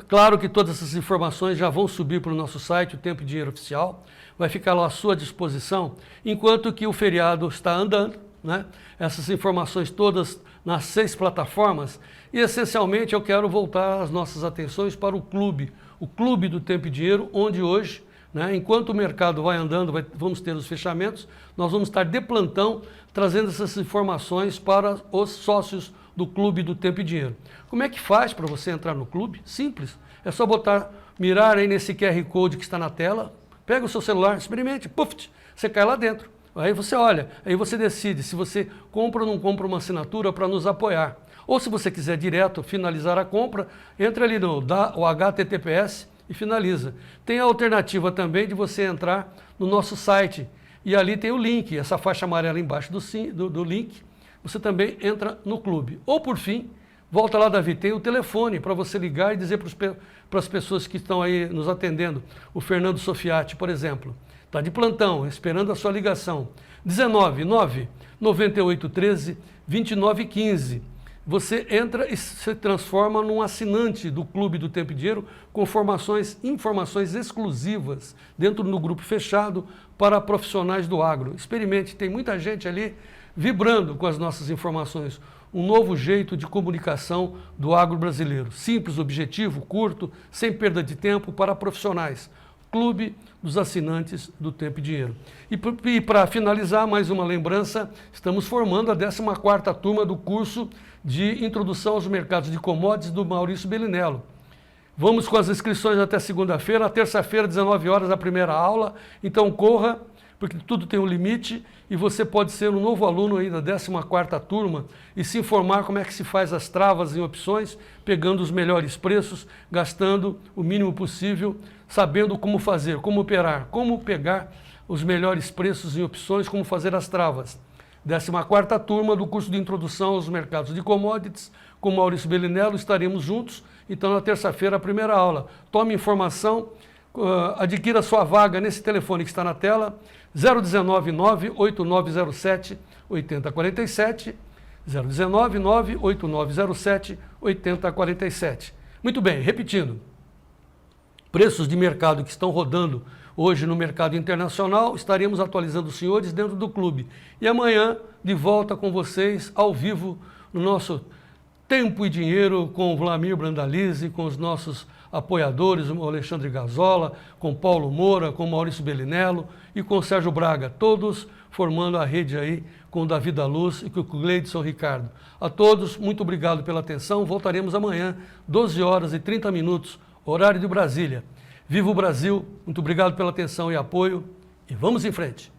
Claro que todas essas informações já vão subir para o nosso site, o Tempo e Dinheiro Oficial, vai ficar lá à sua disposição, enquanto que o feriado está andando, né? Essas informações todas nas 6 plataformas, e essencialmente eu quero voltar as nossas atenções para o Clube do Tempo e Dinheiro, onde hoje, né, enquanto o mercado vai andando, vamos ter os fechamentos, nós vamos estar de plantão trazendo essas informações para os sócios do Clube do Tempo e Dinheiro. Como é que faz para você entrar no clube? Simples, é só mirar aí nesse QR Code que está na tela, pega o seu celular, experimente, puff, você cai lá dentro. Aí você olha, aí você decide se você compra ou não compra uma assinatura para nos apoiar. Ou se você quiser direto finalizar a compra, entra ali no HTTPS e finaliza. Tem a alternativa também de você entrar no nosso site e ali tem o link, essa faixa amarela embaixo do link, você também entra no clube. Ou por fim, volta lá, Davi, tem o telefone para você ligar e dizer para as pessoas que estão aí nos atendendo, o Fernando Sofiati, por exemplo, está de plantão, esperando a sua ligação, 199-9813-2915. Você entra e se transforma num assinante do Clube do Tempo e Dinheiro com informações exclusivas dentro do grupo fechado para profissionais do agro. Experimente, tem muita gente ali vibrando com as nossas informações. Um novo jeito de comunicação do agro brasileiro. Simples, objetivo, curto, sem perda de tempo para profissionais. Clube dos Assinantes do Tempo e Dinheiro. E para finalizar, mais uma lembrança, estamos formando a 14ª turma do curso de Introdução aos Mercados de Commodities do Maurício Bellinello. Vamos com as inscrições até segunda-feira, terça-feira, 19 horas, a primeira aula, então corra porque tudo tem um limite e você pode ser um novo aluno aí da 14ª turma e se informar como é que se faz as travas em opções, pegando os melhores preços, gastando o mínimo possível, sabendo como fazer, como operar, como pegar os melhores preços em opções, como fazer as travas. 14ª turma do curso de Introdução aos Mercados de Commodities, com Maurício Bellinello, estaremos juntos. Então, na terça-feira, a primeira aula. Tome informação, adquira sua vaga nesse telefone que está na tela, 019-98907-8047, 019-98907-8047. Muito bem, repetindo, preços de mercado que estão rodando hoje no mercado internacional, estaremos atualizando os senhores dentro do clube. E amanhã, de volta com vocês, ao vivo, no nosso Tempo e Dinheiro, com o Vlamir Brandalize, com os nossos apoiadores, o Alexandre Gazola, com Paulo Moura, com Maurício Bellinello e com o Sérgio Braga, todos formando a rede aí com o Davi da Luz e com o Gleidson Ricardo. A todos, muito obrigado pela atenção. Voltaremos amanhã, 12h30, horário de Brasília. Viva o Brasil, muito obrigado pela atenção e apoio e vamos em frente.